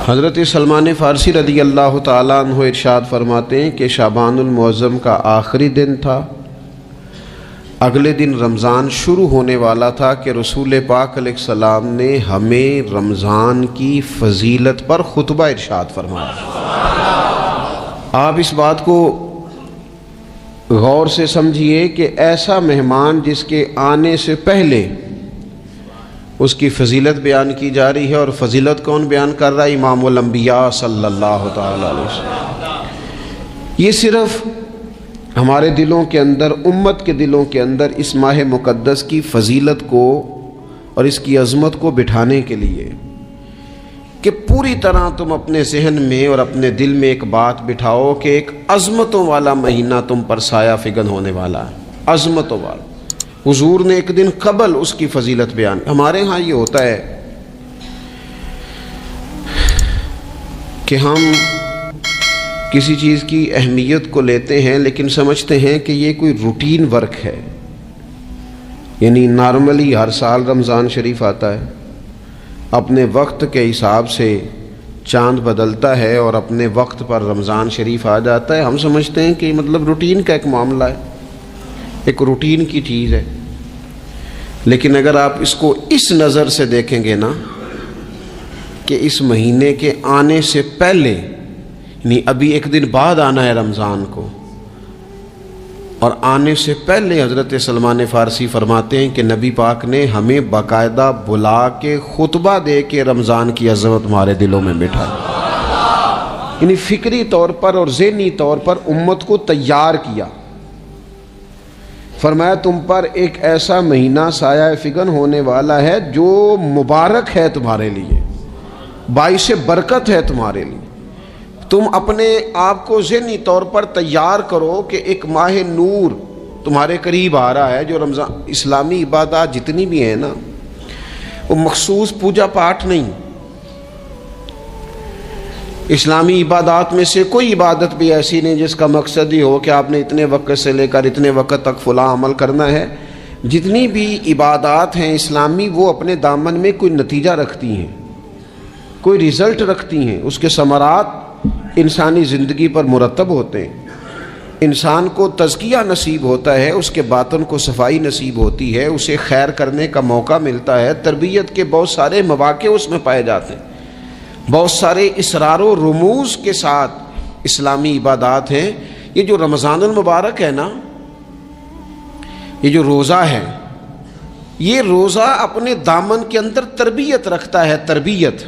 حضرت سلمان فارسی رضی اللہ تعالیٰ عنہ ارشاد فرماتے ہیں کہ شعبان المعظم کا آخری دن تھا، اگلے دن رمضان شروع ہونے والا تھا کہ رسول پاک علیہ السلام نے ہمیں رمضان کی فضیلت پر خطبہ ارشاد فرمایا۔ آپ اس بات کو غور سے سمجھیے کہ ایسا مہمان جس کے آنے سے پہلے اس کی فضیلت بیان کی جا رہی ہے، اور فضیلت کون بیان کر رہا ہے؟ امام الانبیاء صلی اللہ تعالی علیہ وسلم۔ یہ صرف ہمارے دلوں کے اندر، امت کے دلوں کے اندر اس ماہ مقدس کی فضیلت کو اور اس کی عظمت کو بٹھانے کے لیے کہ پوری طرح تم اپنے ذہن میں اور اپنے دل میں ایک بات بٹھاؤ کہ ایک عظمتوں والا مہینہ تم پر سایہ فگن ہونے والا ہے، عظمتوں والا۔ حضور نے ایک دن قبل اس کی فضیلت بیان۔ ہمارے ہاں یہ ہوتا ہے کہ ہم کسی چیز کی اہمیت کو لیتے ہیں لیکن سمجھتے ہیں کہ یہ کوئی روٹین ورک ہے، یعنی نارملی ہر سال رمضان شریف آتا ہے، اپنے وقت کے حساب سے چاند بدلتا ہے اور اپنے وقت پر رمضان شریف آ جاتا ہے۔ ہم سمجھتے ہیں کہ یہ مطلب روٹین کا ایک معاملہ ہے، ایک روٹین کی چیز ہے۔ لیکن اگر آپ اس کو اس نظر سے دیکھیں گے نا کہ اس مہینے کے آنے سے پہلے، یعنی ابھی ایک دن بعد آنا ہے رمضان کو، اور آنے سے پہلے حضرت سلمان فارسی فرماتے ہیں کہ نبی پاک نے ہمیں باقاعدہ بلا کے خطبہ دے کے رمضان کی عظمت ہمارے دلوں میں بٹھائی، یعنی فکری طور پر اور ذہنی طور پر امت کو تیار کیا۔ فرمایا تم پر ایک ایسا مہینہ سایہ فگن ہونے والا ہے جو مبارک ہے تمہارے لیے، باعث برکت ہے تمہارے لیے۔ تم اپنے آپ کو ذہنی طور پر تیار کرو کہ ایک ماہ نور تمہارے قریب آ رہا ہے۔ جو رمضان، اسلامی عبادات جتنی بھی ہیں نا، وہ مخصوص پوجا پاٹ نہیں۔ اسلامی عبادات میں سے کوئی عبادت بھی ایسی نہیں جس کا مقصد ہی ہو کہ آپ نے اتنے وقت سے لے کر اتنے وقت تک فلاں عمل کرنا ہے۔ جتنی بھی عبادات ہیں اسلامی، وہ اپنے دامن میں کوئی نتیجہ رکھتی ہیں، کوئی رزلٹ رکھتی ہیں، اس کے ثمرات انسانی زندگی پر مرتب ہوتے ہیں۔ انسان کو تزکیہ نصیب ہوتا ہے، اس کے باطن کو صفائی نصیب ہوتی ہے، اسے خیر کرنے کا موقع ملتا ہے، تربیت کے بہت سارے مواقع اس میں پائے جاتے ہیں، بہت سارے اسرار و رموز کے ساتھ اسلامی عبادات ہیں۔ یہ جو رمضان المبارک ہے نا، یہ جو روزہ ہے، یہ روزہ اپنے دامن کے اندر تربیت رکھتا ہے، تربیت۔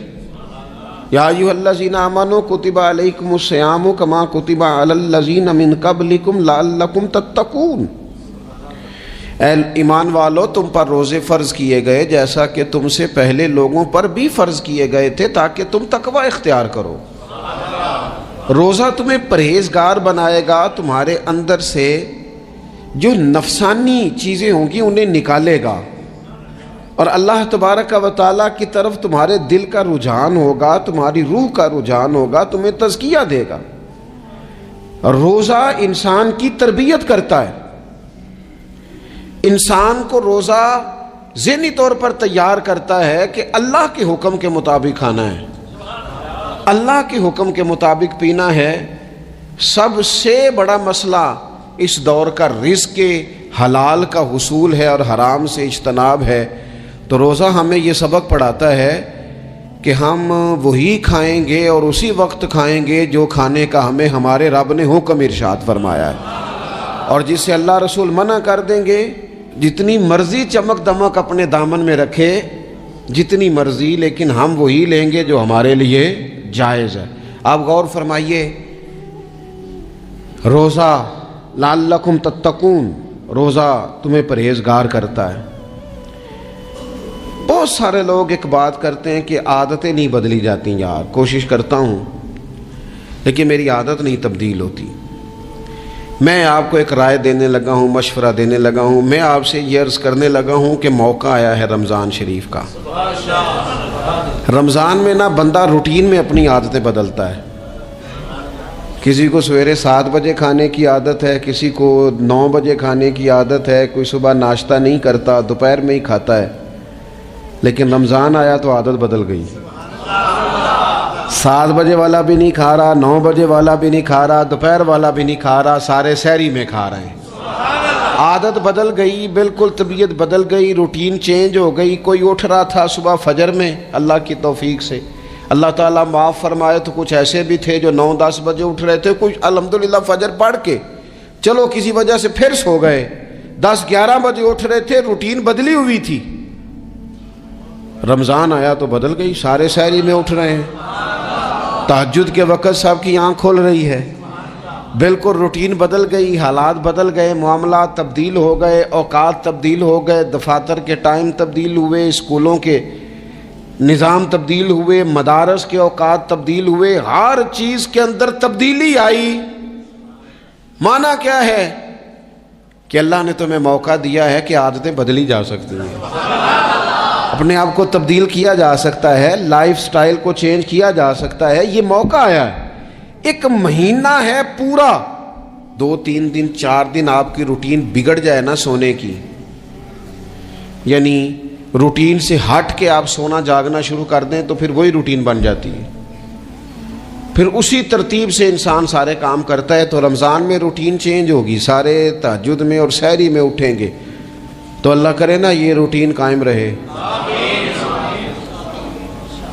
یا ایھا الذین آمنوا کتب علیکم الصیام کما کتب علی الذین من قبلکم لعلکم تتقون۔ اے ایمان والو، تم پر روزے فرض کیے گئے جیسا کہ تم سے پہلے لوگوں پر بھی فرض کیے گئے تھے تاکہ تم تقوی اختیار کرو۔ روزہ تمہیں پرہیزگار بنائے گا، تمہارے اندر سے جو نفسانی چیزیں ہوں گی انہیں نکالے گا، اور اللہ تبارک و تعالیٰ کی طرف تمہارے دل کا رجحان ہوگا، تمہاری روح کا رجحان ہوگا، تمہیں تزکیہ دے گا۔ روزہ انسان کی تربیت کرتا ہے، انسان کو روزہ ذہنی طور پر تیار کرتا ہے کہ اللہ کے حکم کے مطابق کھانا ہے، اللہ کے حکم کے مطابق پینا ہے۔ سب سے بڑا مسئلہ اس دور کا رزق کے حلال کا حصول ہے اور حرام سے اجتناب ہے۔ تو روزہ ہمیں یہ سبق پڑھاتا ہے کہ ہم وہی کھائیں گے اور اسی وقت کھائیں گے جو کھانے کا ہمیں ہمارے رب نے حکم ارشاد فرمایا ہے، اور جس سے اللہ رسول منع کر دیں گے جتنی مرضی چمک دمک اپنے دامن میں رکھے، جتنی مرضی، لیکن ہم وہی لیں گے جو ہمارے لیے جائز ہے۔ آپ غور فرمائیے، روزہ لعلکم تتقون، روزہ تمہیں پرہیزگار کرتا ہے۔ بہت سارے لوگ ایک بات کرتے ہیں کہ عادتیں نہیں بدلی جاتی، یار کوشش کرتا ہوں لیکن میری عادت نہیں تبدیل ہوتی۔ میں آپ کو ایک رائے دینے لگا ہوں، مشورہ دینے لگا ہوں، میں آپ سے یہ عرض کرنے لگا ہوں کہ موقع آیا ہے رمضان شریف کا۔ رمضان میں نا بندہ روٹین میں اپنی عادتیں بدلتا ہے۔ کسی کو سویرے 7 بجے کھانے کی عادت ہے، کسی کو 9 بجے کھانے کی عادت ہے، کوئی صبح ناشتہ نہیں کرتا، دوپہر میں ہی کھاتا ہے۔ لیکن رمضان آیا تو عادت بدل گئی۔ 7 بجے والا بھی نہیں کھا رہا، 9 بجے والا بھی نہیں کھا رہا، دوپہر والا بھی نہیں کھا رہا، سارے سحری میں کھا رہے ہیں۔ عادت بدل گئی، بالکل طبیعت بدل گئی، روٹین چینج ہو گئی۔ کوئی اٹھ رہا تھا صبح فجر میں اللہ کی توفیق سے، اللہ تعالیٰ معاف فرمائے، تو کچھ ایسے بھی تھے جو 9-10 بجے اٹھ رہے تھے، کچھ الحمدللہ فجر پڑھ کے چلو کسی وجہ سے پھر سو گئے، 10-11 بجے اٹھ رہے تھے، روٹین بدلی ہوئی تھی۔ رمضان آیا تو بدل گئی، سارے سحری میں اٹھ رہے ہیں، تہجد کے وقت سب کی آنکھ کھول رہی ہے، بالکل روٹین بدل گئی، حالات بدل گئے، معاملات تبدیل ہو گئے، اوقات تبدیل ہو گئے، دفاتر کے ٹائم تبدیل ہوئے، اسکولوں کے نظام تبدیل ہوئے، مدارس کے اوقات تبدیل ہوئے، ہر چیز کے اندر تبدیلی آئی۔ معنی کیا ہے کہ اللہ نے تمہیں موقع دیا ہے کہ عادتیں بدلی جا سکتی ہیں، اپنے آپ کو تبدیل کیا جا سکتا ہے، لائف سٹائل کو چینج کیا جا سکتا ہے، یہ موقع آیا ہے۔ ایک مہینہ ہے پورا، 2-3 دن 4 دن آپ کی روٹین بگڑ جائے نا سونے کی، یعنی روٹین سے ہٹ کے آپ سونا جاگنا شروع کر دیں تو پھر وہی روٹین بن جاتی ہے، پھر اسی ترتیب سے انسان سارے کام کرتا ہے۔ تو رمضان میں روٹین چینج ہوگی، سارے تہجد میں اور سحری میں اٹھیں گے، تو اللہ کرے نا یہ روٹین قائم رہے۔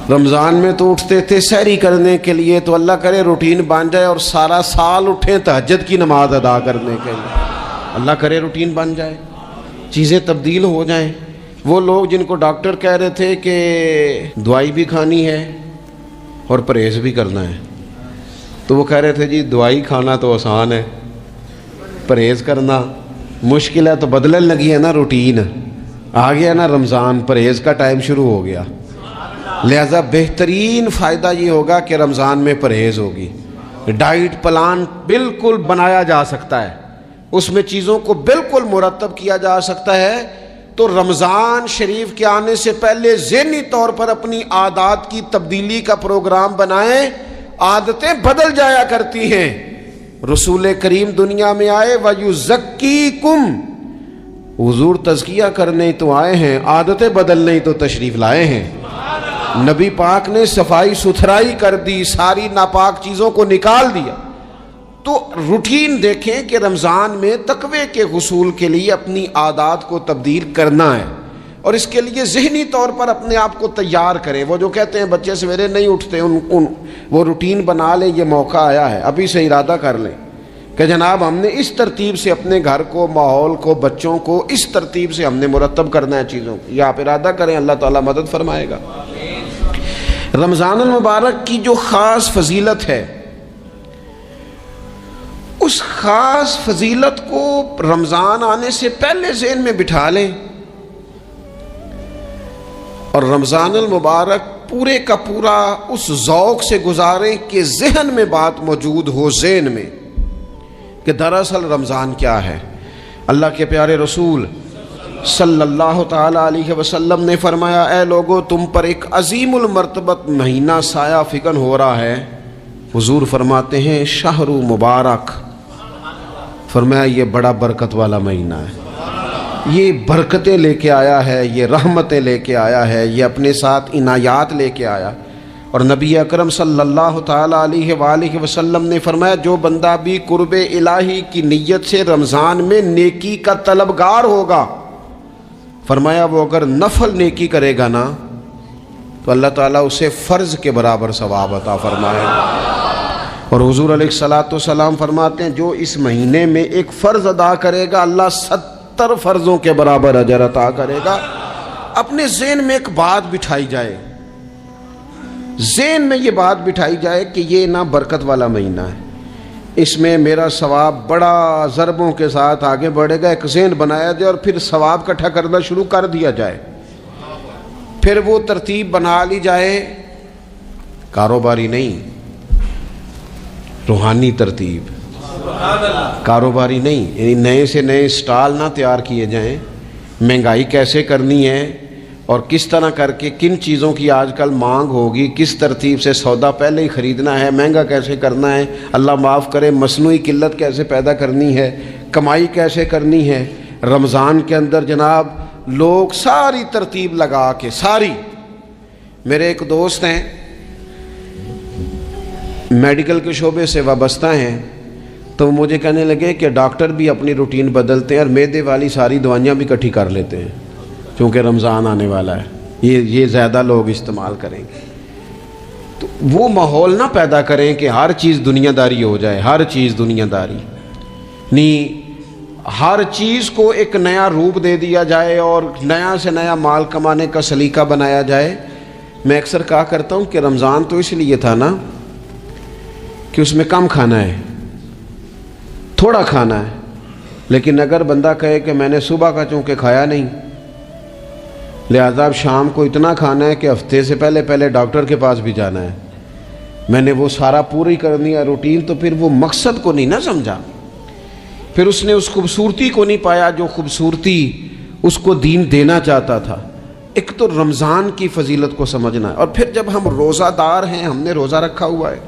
رمضان میں تو اٹھتے تھے سحری کرنے کے لیے، تو اللہ کرے روٹین بن جائے اور سارا سال اٹھیں تہجد کی نماز ادا کرنے کے لیے، اللہ کرے روٹین بن جائے، چیزیں تبدیل ہو جائیں۔ وہ لوگ جن کو ڈاکٹر کہہ رہے تھے کہ دوائی بھی کھانی ہے اور پرہیز بھی کرنا ہے، تو وہ کہہ رہے تھے جی دوائی کھانا تو آسان ہے، پرہیز کرنا مشکل ہے، تو بدلنے لگی ہے نا روٹین، آ گیا نا رمضان، پرہیز کا ٹائم شروع ہو گیا، لہذا بہترین فائدہ یہ ہوگا کہ رمضان میں پرہیز ہوگی، ڈائٹ پلان بالکل بنایا جا سکتا ہے، اس میں چیزوں کو بالکل مرتب کیا جا سکتا ہے۔ تو رمضان شریف کے آنے سے پہلے ذہنی طور پر اپنی عادات کی تبدیلی کا پروگرام بنائیں، عادتیں بدل جایا کرتی ہیں۔ رسول کریم دنیا میں آئے وَيُزَكِّيكُمْ، حضور تزکیہ کرنے تو آئے ہیں، عادتیں بدلنے تو تشریف لائے ہیں۔ نبی پاک نے صفائی ستھرائی کر دی، ساری ناپاک چیزوں کو نکال دیا۔ تو روٹین دیکھیں کہ رمضان میں تقوی کے حصول کے لیے اپنی عادات کو تبدیل کرنا ہے، اور اس کے لیے ذہنی طور پر اپنے آپ کو تیار کریں۔ وہ جو کہتے ہیں بچے سویرے نہیں اٹھتے، وہ روٹین بنا لیں، یہ موقع آیا ہے، ابھی سے ارادہ کر لیں کہ جناب ہم نے اس ترتیب سے اپنے گھر کو، ماحول کو، بچوں کو اس ترتیب سے ہم نے مرتب کرنا ہے چیزوں کو، یہ آپ ارادہ کریں، اللہ تعالیٰ مدد فرمائے گا۔ رمضان المبارک کی جو خاص فضیلت ہے، اس خاص فضیلت کو رمضان آنے سے پہلے ذہن میں بٹھا لیں، اور رمضان المبارک پورے کا پورا اس ذوق سے گزاریں کہ ذہن میں بات موجود ہو، ذہن میں کہ دراصل رمضان کیا ہے۔ اللہ کے پیارے رسول صلی اللہ تعالی علیہ وسلم نے فرمایا، اے لوگو تم پر ایک عظیم المرتبت مہینہ سایہ فکن ہو رہا ہے۔ حضور فرماتے ہیں شہر مبارک، فرمایا یہ بڑا برکت والا مہینہ ہے، یہ برکتیں لے کے آیا ہے، یہ رحمتیں لے کے آیا ہے، یہ اپنے ساتھ عنایات لے کے آیا۔ اور نبی اکرم صلی اللہ تعالی علیہ وآلہ وسلم نے فرمایا جو بندہ بھی قرب الہی کی نیت سے رمضان میں نیکی کا طلبگار ہوگا، فرمایا وہ اگر نفل نیکی کرے گا نا تو اللہ تعالیٰ اسے فرض کے برابر ثواب عطا فرمائے گا۔ اور حضور علیہ الصلوۃ والسلام فرماتے ہیں جو اس مہینے میں ایک فرض ادا کرے گا اللہ 70 فرضوں کے برابر اجر عطا کرے گا۔ اپنے ذہن میں ایک بات بٹھائی جائے، ذہن میں یہ بات بٹھائی جائے کہ یہ نا برکت والا مہینہ ہے، اس میں میرا ثواب بڑا ضربوں کے ساتھ آگے بڑھے گا، ایک ذہن بنایا جائے اور پھر ثواب اکٹھا کرنا شروع کر دیا جائے۔ پھر وہ ترتیب بنا لی جائے، کاروباری نہیں، روحانی ترتیب، کاروباری نہیں، یعنی نئے سے نئے سٹال نہ تیار کیے جائیں، مہنگائی کیسے کرنی ہے اور کس طرح کر کے کن چیزوں کی آج کل مانگ ہوگی، کس ترتیب سے سودا پہلے ہی خریدنا ہے، مہنگا کیسے کرنا ہے، اللہ معاف کرے مصنوعی قلت کیسے پیدا کرنی ہے، کمائی کیسے کرنی ہے۔ رمضان کے اندر جناب لوگ ساری ترتیب لگا کے، ساری، میرے ایک دوست ہیں میڈیکل کے شعبے سے وابستہ ہیں، تو وہ مجھے کہنے لگے کہ ڈاکٹر بھی اپنی روٹین بدلتے ہیں اور معدے والی ساری دوائیاں بھی اکٹھی کر لیتے ہیں، کیونکہ رمضان آنے والا ہے، یہ زیادہ لوگ استعمال کریں گے۔ تو وہ ماحول نہ پیدا کریں کہ ہر چیز دنیا داری ہو جائے، ہر چیز دنیا داری نہیں، ہر چیز کو ایک نیا روپ دے دیا جائے اور نیا سے نیا مال کمانے کا سلیقہ بنایا جائے۔ میں اکثر کہا کرتا ہوں کہ رمضان تو اس لیے تھا نا کہ اس میں کم کھانا ہے، تھوڑا کھانا ہے، لیکن اگر بندہ کہے کہ میں نے صبح کا چونکہ کھایا نہیں، لہذا اب شام کو اتنا کھانا ہے کہ ہفتے سے پہلے ڈاکٹر کے پاس بھی جانا ہے، میں نے وہ سارا پوری کرنی ہے روٹین، تو پھر وہ مقصد کو نہیں نہ سمجھا، پھر اس نے اس خوبصورتی کو نہیں پایا جو خوبصورتی اس کو دین دینا چاہتا تھا۔ ایک تو رمضان کی فضیلت کو سمجھنا ہے، اور پھر جب ہم روزہ دار ہیں، ہم نے روزہ رکھا ہوا ہے،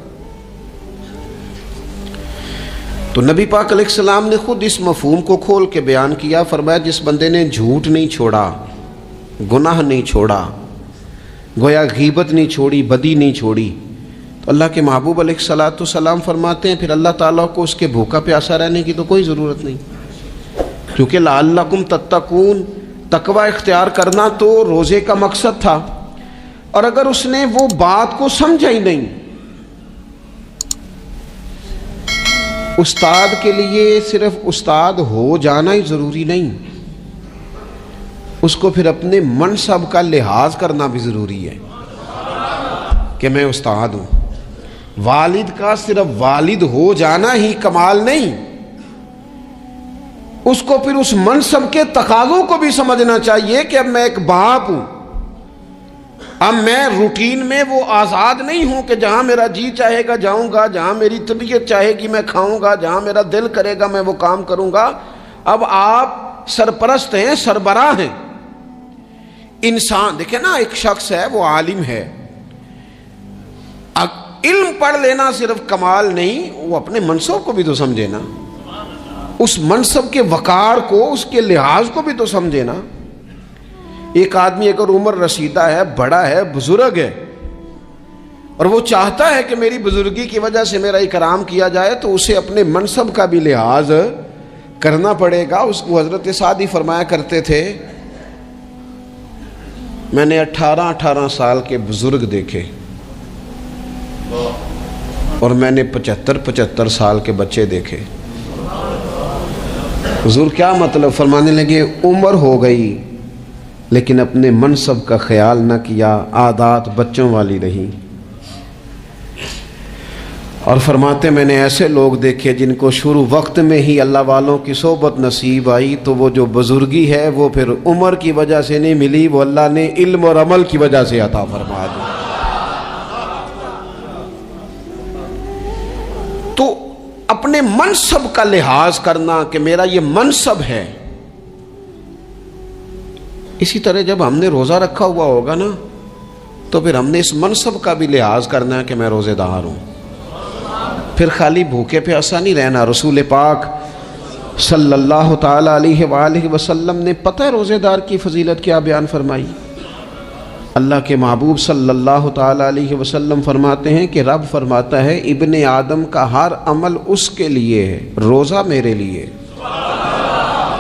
تو نبی پاک علیہ السلام نے خود اس مفہوم کو کھول کے بیان کیا، فرمایا جس بندے نے جھوٹ نہیں چھوڑا، گناہ نہیں چھوڑا، گویا غیبت نہیں چھوڑی، بدی نہیں چھوڑی، تو اللہ کے محبوب علیہ الصلاۃ والسلام فرماتے ہیں پھر اللہ تعالیٰ کو اس کے بھوکا پیاسا رہنے کی تو کوئی ضرورت نہیں، کیونکہ لعلکم تتقون، تقوی اختیار کرنا تو روزے کا مقصد تھا۔ اور اگر اس نے وہ بات کو سمجھا ہی نہیں، استاد کے لیے صرف استاد ہو جانا ہی ضروری نہیں، اس کو پھر اپنے منصب کا لحاظ کرنا بھی ضروری ہے کہ میں استاد ہوں۔ والد کا صرف والد ہو جانا ہی کمال نہیں، اس کو پھر اس منصب کے تقاضوں کو بھی سمجھنا چاہیے کہ اب میں ایک باپ ہوں، اب میں روٹین میں وہ آزاد نہیں ہوں کہ جہاں میرا جی چاہے گا جاؤں گا، جہاں میری طبیعت چاہے گی میں کھاؤں گا، جہاں میرا دل کرے گا میں وہ کام کروں گا۔ اب آپ سرپرست ہیں، سربراہ ہیں۔ انسان دیکھیں نا، ایک شخص ہے وہ عالم ہے، علم پڑھ لینا صرف کمال نہیں، وہ اپنے منصب کو بھی تو سمجھے نا، اس منصب کے وقار کو، اس کے لحاظ کو بھی تو سمجھے نا۔ ایک آدمی اگر عمر رسیدہ ہے، بڑا ہے، بزرگ ہے، اور وہ چاہتا ہے کہ میری بزرگی کی وجہ سے میرا اکرام کیا جائے، تو اسے اپنے منصب کا بھی لحاظ کرنا پڑے گا۔ اس کو حضرت سعدی فرمایا کرتے تھے میں نے 18 سال کے بزرگ دیکھے اور میں نے 75 سال کے بچے دیکھے۔ حضور کیا مطلب؟ فرمانے لگے عمر ہو گئی لیکن اپنے منصب کا خیال نہ کیا، عادات بچوں والی رہی۔ اور فرماتے میں نے ایسے لوگ دیکھے جن کو شروع وقت میں ہی اللہ والوں کی صحبت نصیب آئی، تو وہ جو بزرگی ہے وہ پھر عمر کی وجہ سے نہیں ملی، وہ اللہ نے علم اور عمل کی وجہ سے عطا فرما دی۔ تو اپنے منصب کا لحاظ کرنا کہ میرا یہ منصب ہے۔ اسی طرح جب ہم نے روزہ رکھا ہوا ہوگا نا، تو پھر ہم نے اس منصب کا بھی لحاظ کرنا ہے کہ میں روزے دار ہوں، پھر خالی بھوکے پیاسا نہیں رہنا۔ رسول پاک صلی اللہ تعالی علیہ وآلہ وسلم نے پتہ ہے روزے دار کی فضیلت کیا بیان فرمائی؟ اللہ کے محبوب صلی اللہ تعالی علیہ وسلم فرماتے ہیں کہ رب فرماتا ہے ابن آدم کا ہر عمل اس کے لیے ہے، روزہ میرے لیے،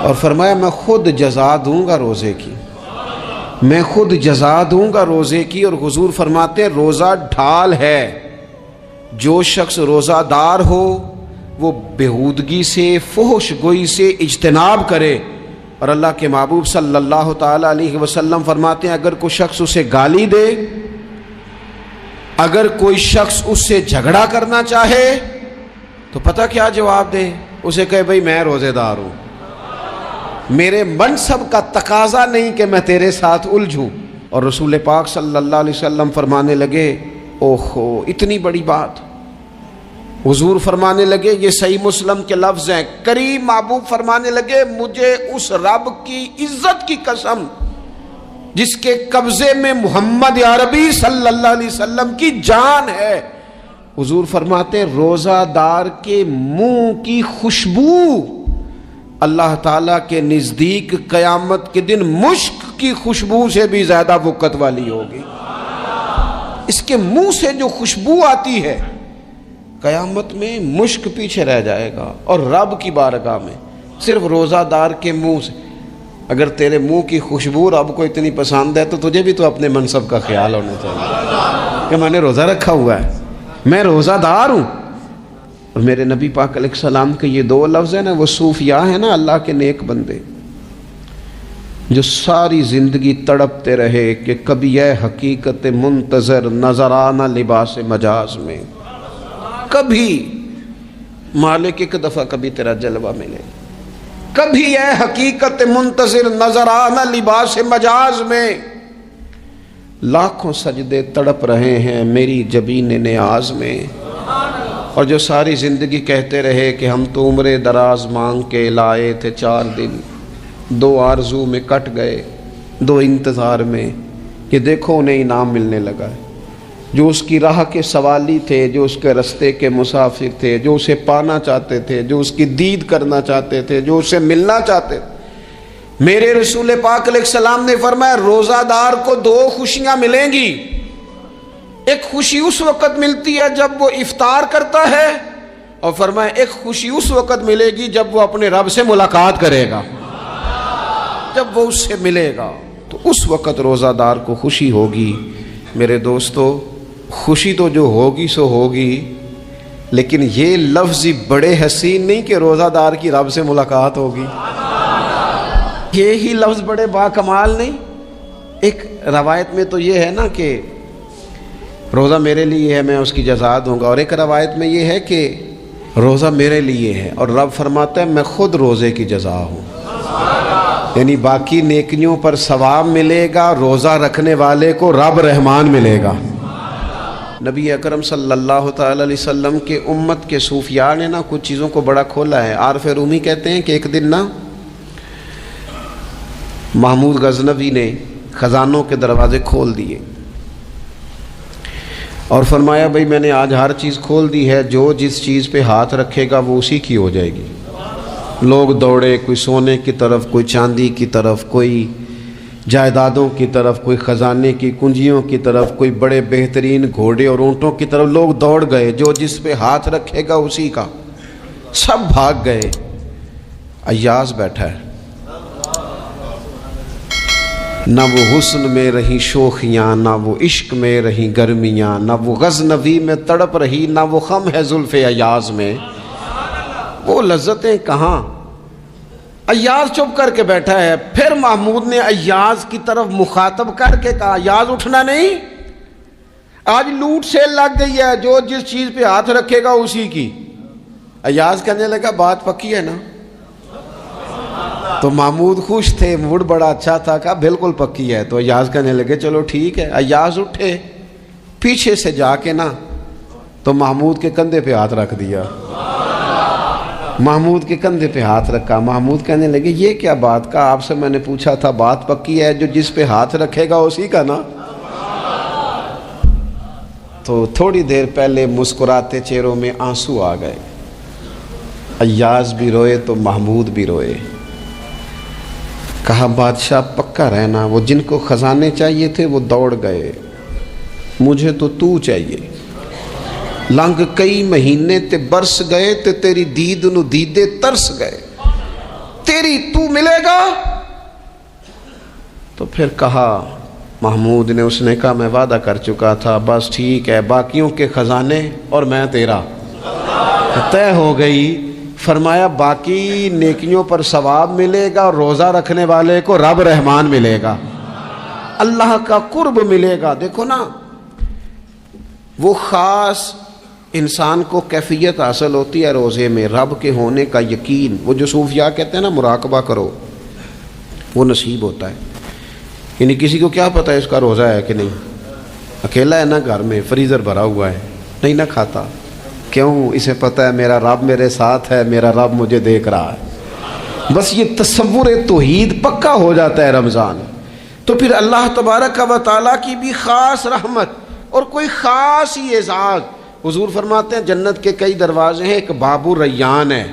اور فرمایا میں خود جزا دوں گا روزے کی، میں خود جزا دوں گا روزے کی۔ اور حضور فرماتے ہیں روزہ ڈھال ہے، جو شخص روزہ دار ہو وہ بےہودگی سے، فحش گوئی سے اجتناب کرے۔ اور اللہ کے محبوب صلی اللہ تعالی علیہ وسلم فرماتے ہیں اگر کوئی شخص اسے گالی دے، اگر کوئی شخص اس سے جھگڑا کرنا چاہے تو پتہ کیا جواب دے؟ اسے کہے بھئی میں روزے دار ہوں، میرے منصب کا تقاضا نہیں کہ میں تیرے ساتھ الجھوں۔ اور رسول پاک صلی اللہ علیہ وسلم فرمانے لگے اوہو اتنی بڑی بات۔ حضور فرمانے لگے، یہ صحیح مسلم کے لفظ ہیں، کریم محبوب فرمانے لگے مجھے اس رب کی عزت کی قسم جس کے قبضے میں محمد عربی صلی اللہ علیہ وسلم کی جان ہے، حضور فرماتے ہیں روزہ دار کے منہ کی خوشبو اللہ تعالیٰ کے نزدیک قیامت کے دن مشک کی خوشبو سے بھی زیادہ وقت والی ہوگی۔ اس کے منہ سے جو خوشبو آتی ہے قیامت میں مشک پیچھے رہ جائے گا، اور رب کی بارگاہ میں صرف روزہ دار کے منہ سے، اگر تیرے منہ کی خوشبو رب کو اتنی پسند ہے تو تجھے بھی تو اپنے منصب کا خیال ہونا چاہیے کہ میں نے روزہ رکھا ہوا ہے، میں روزہ دار ہوں۔ اور میرے نبی پاک علیہ السلام کے یہ دو لفظ ہیں نا، وہ صوفیاء ہیں نا، اللہ کے نیک بندے جو ساری زندگی تڑپتے رہے کہ کبھی اے حقیقت منتظر نظر آنا لباس مجاز میں، کبھی مالک ایک دفعہ کبھی تیرا جلوہ ملے، کبھی اے حقیقت منتظر نظر آنا لباس مجاز میں۔ لاکھوں سجدے تڑپ رہے ہیں میری جبین نیاز میں، اور جو ساری زندگی کہتے رہے کہ ہم تو عمر دراز مانگ کے لائے تھے 4 دن، 2 آرزو میں کٹ گئے، 2 انتظار میں، کہ دیکھو انہیں انعام ملنے لگا ہے۔ جو اس کی راہ کے سوالی تھے، جو اس کے رستے کے مسافر تھے، جو اسے پانا چاہتے تھے، جو اس کی دید کرنا چاہتے تھے، جو اسے ملنا چاہتے تھے، میرے رسول پاک علیہ السلام نے فرمایا روزہ دار کو 2 خوشیاں ملیں گی۔ ایک خوشی اس وقت ملتی ہے جب وہ افطار کرتا ہے، اور فرمایا ایک خوشی اس وقت ملے گی جب وہ اپنے رب سے ملاقات کرے گا، جب وہ اس سے ملے گا تو اس وقت روزہ دار کو خوشی ہوگی۔ میرے دوستو، خوشی تو جو ہوگی سو ہوگی، لیکن یہ لفظ بڑے حسین نہیں کہ روزہ دار کی رب سے ملاقات ہوگی، یہی لفظ بڑے باکمال نہیں۔ ایک روایت میں تو یہ ہے نا کہ روزہ میرے لیے ہے، میں اس کی جزا دوں گا، اور ایک روایت میں یہ ہے کہ روزہ میرے لیے ہے اور رب فرماتا ہے میں خود روزے کی جزا ہوں، یعنی باقی نیکیوں پر ثواب ملے گا، روزہ رکھنے والے کو رب رحمان ملے گا۔ نبی اکرم صلی اللہ تعالی علیہ وسلم کے امت کے صوفیاء نے نا کچھ چیزوں کو بڑا کھولا ہے۔ عارف رومی کہتے ہیں کہ ایک دن نا محمود غزنوی نے خزانوں کے دروازے کھول دیے اور فرمایا بھئی میں نے آج ہر چیز کھول دی ہے، جو جس چیز پہ ہاتھ رکھے گا وہ اسی کی ہو جائے گی۔ لوگ دوڑے، کوئی سونے کی طرف، کوئی چاندی کی طرف، کوئی جائیدادوں کی طرف، کوئی خزانے کی کنجیوں کی طرف، کوئی بڑے بہترین گھوڑے اور اونٹوں کی طرف، لوگ دوڑ گئے، جو جس پہ ہاتھ رکھے گا اسی کا۔ سب بھاگ گئے، ایاز بیٹھا ہے، نہ وہ حسن میں رہی شوخیاں، نہ وہ عشق میں رہی گرمیاں، نہ وہ غزنوی میں تڑپ رہی، نہ وہ خم ہے زلف ایاز میں، وہ لذتیں کہاں۔ ایاز چپ کر کے بیٹھا ہے۔ پھر محمود نے ایاز کی طرف مخاطب کر کے کہا ایاز اٹھنا نہیں، آج لوٹ سیل لگ گئی ہے، جو جس چیز پہ ہاتھ رکھے گا اسی کی۔ ایاز کہنے لگا بات پکی ہے نا؟ تو محمود خوش تھے، موڈ بڑا اچھا تھا، کہا بالکل پکی ہے۔ تو ایاز کہنے لگے چلو ٹھیک ہے۔ ایاز اٹھے، پیچھے سے جا کے نا تو محمود کے کندھے پہ ہاتھ رکھ دیا، محمود کے کندھے پہ ہاتھ رکھا۔ محمود کہنے لگے یہ کیا بات کا، آپ سے میں نے پوچھا تھا بات پکی ہے، جو جس پہ ہاتھ رکھے گا اسی کا نا۔ تو تھوڑی دیر پہلے مسکراتے چہروں میں آنسو آ گئے، ایاز بھی روئے تو محمود بھی روئے۔ کہا بادشاہ پکا رہنا، وہ جن کو خزانے چاہیے تھے وہ دوڑ گئے، مجھے تو چاہیے۔ لنگ کئی مہینے تے برس گئے تے تیری دید نو دیدے ترس گئے، تیری تو ملے گا۔ تو پھر کہا محمود نے، اس نے کہا میں وعدہ کر چکا تھا، بس ٹھیک ہے، باقیوں کے خزانے اور میں تیرا، طے ہو گئی۔ فرمایا باقی نیکیوں پر ثواب ملے گا، اور روزہ رکھنے والے کو رب رحمان ملے گا، اللہ کا قرب ملے گا۔ دیکھو نا، وہ خاص انسان کو کیفیت حاصل ہوتی ہے روزے میں، رب کے ہونے کا یقین۔ وہ جو صوفیاء کہتے ہیں نا مراقبہ کرو، وہ نصیب ہوتا ہے۔ یعنی کسی کو کیا پتہ ہے اس کا روزہ ہے کہ نہیں، اکیلا ہے نا گھر میں، فریزر بھرا ہوا ہے، نہیں نہ کھاتا، کیوں؟ اسے پتہ ہے میرا رب میرے ساتھ ہے، میرا رب مجھے دیکھ رہا ہے۔ بس یہ تصور توحید پکا ہو جاتا ہے رمضان، تو پھر اللہ تبارک و تعالیٰ کی بھی خاص رحمت اور کوئی خاص ہی اعزاز۔ حضور فرماتے ہیں جنت کے کئی دروازے ہیں، ایک باب الریان ہے،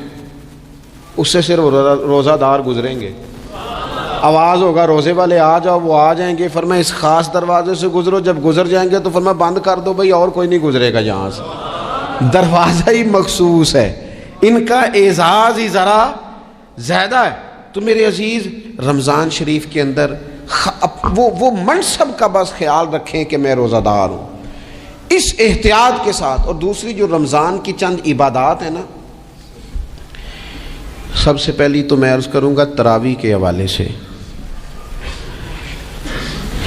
اس سے صرف روزہ دار گزریں گے۔ آواز ہوگا روزے والے آ جاؤ، وہ آ جائیں گے، فرمایا اس خاص دروازے سے گزرو، جب گزر جائیں گے تو فرمایا بند کر دو بھائی، اور کوئی نہیں گزرے گا یہاں سے، دروازہ ہی مخصوص ہے، ان کا اعزاز ہی ذرا زیادہ ہے۔ تو میرے عزیز، رمضان شریف کے اندر وہ منصب کا بس خیال رکھیں کہ میں روزہ دار ہوں، اس احتیاط کے ساتھ۔ اور دوسری جو رمضان کی چند عبادات ہیں نا، سب سے پہلی تو میں عرض کروں گا تراویح کے حوالے سے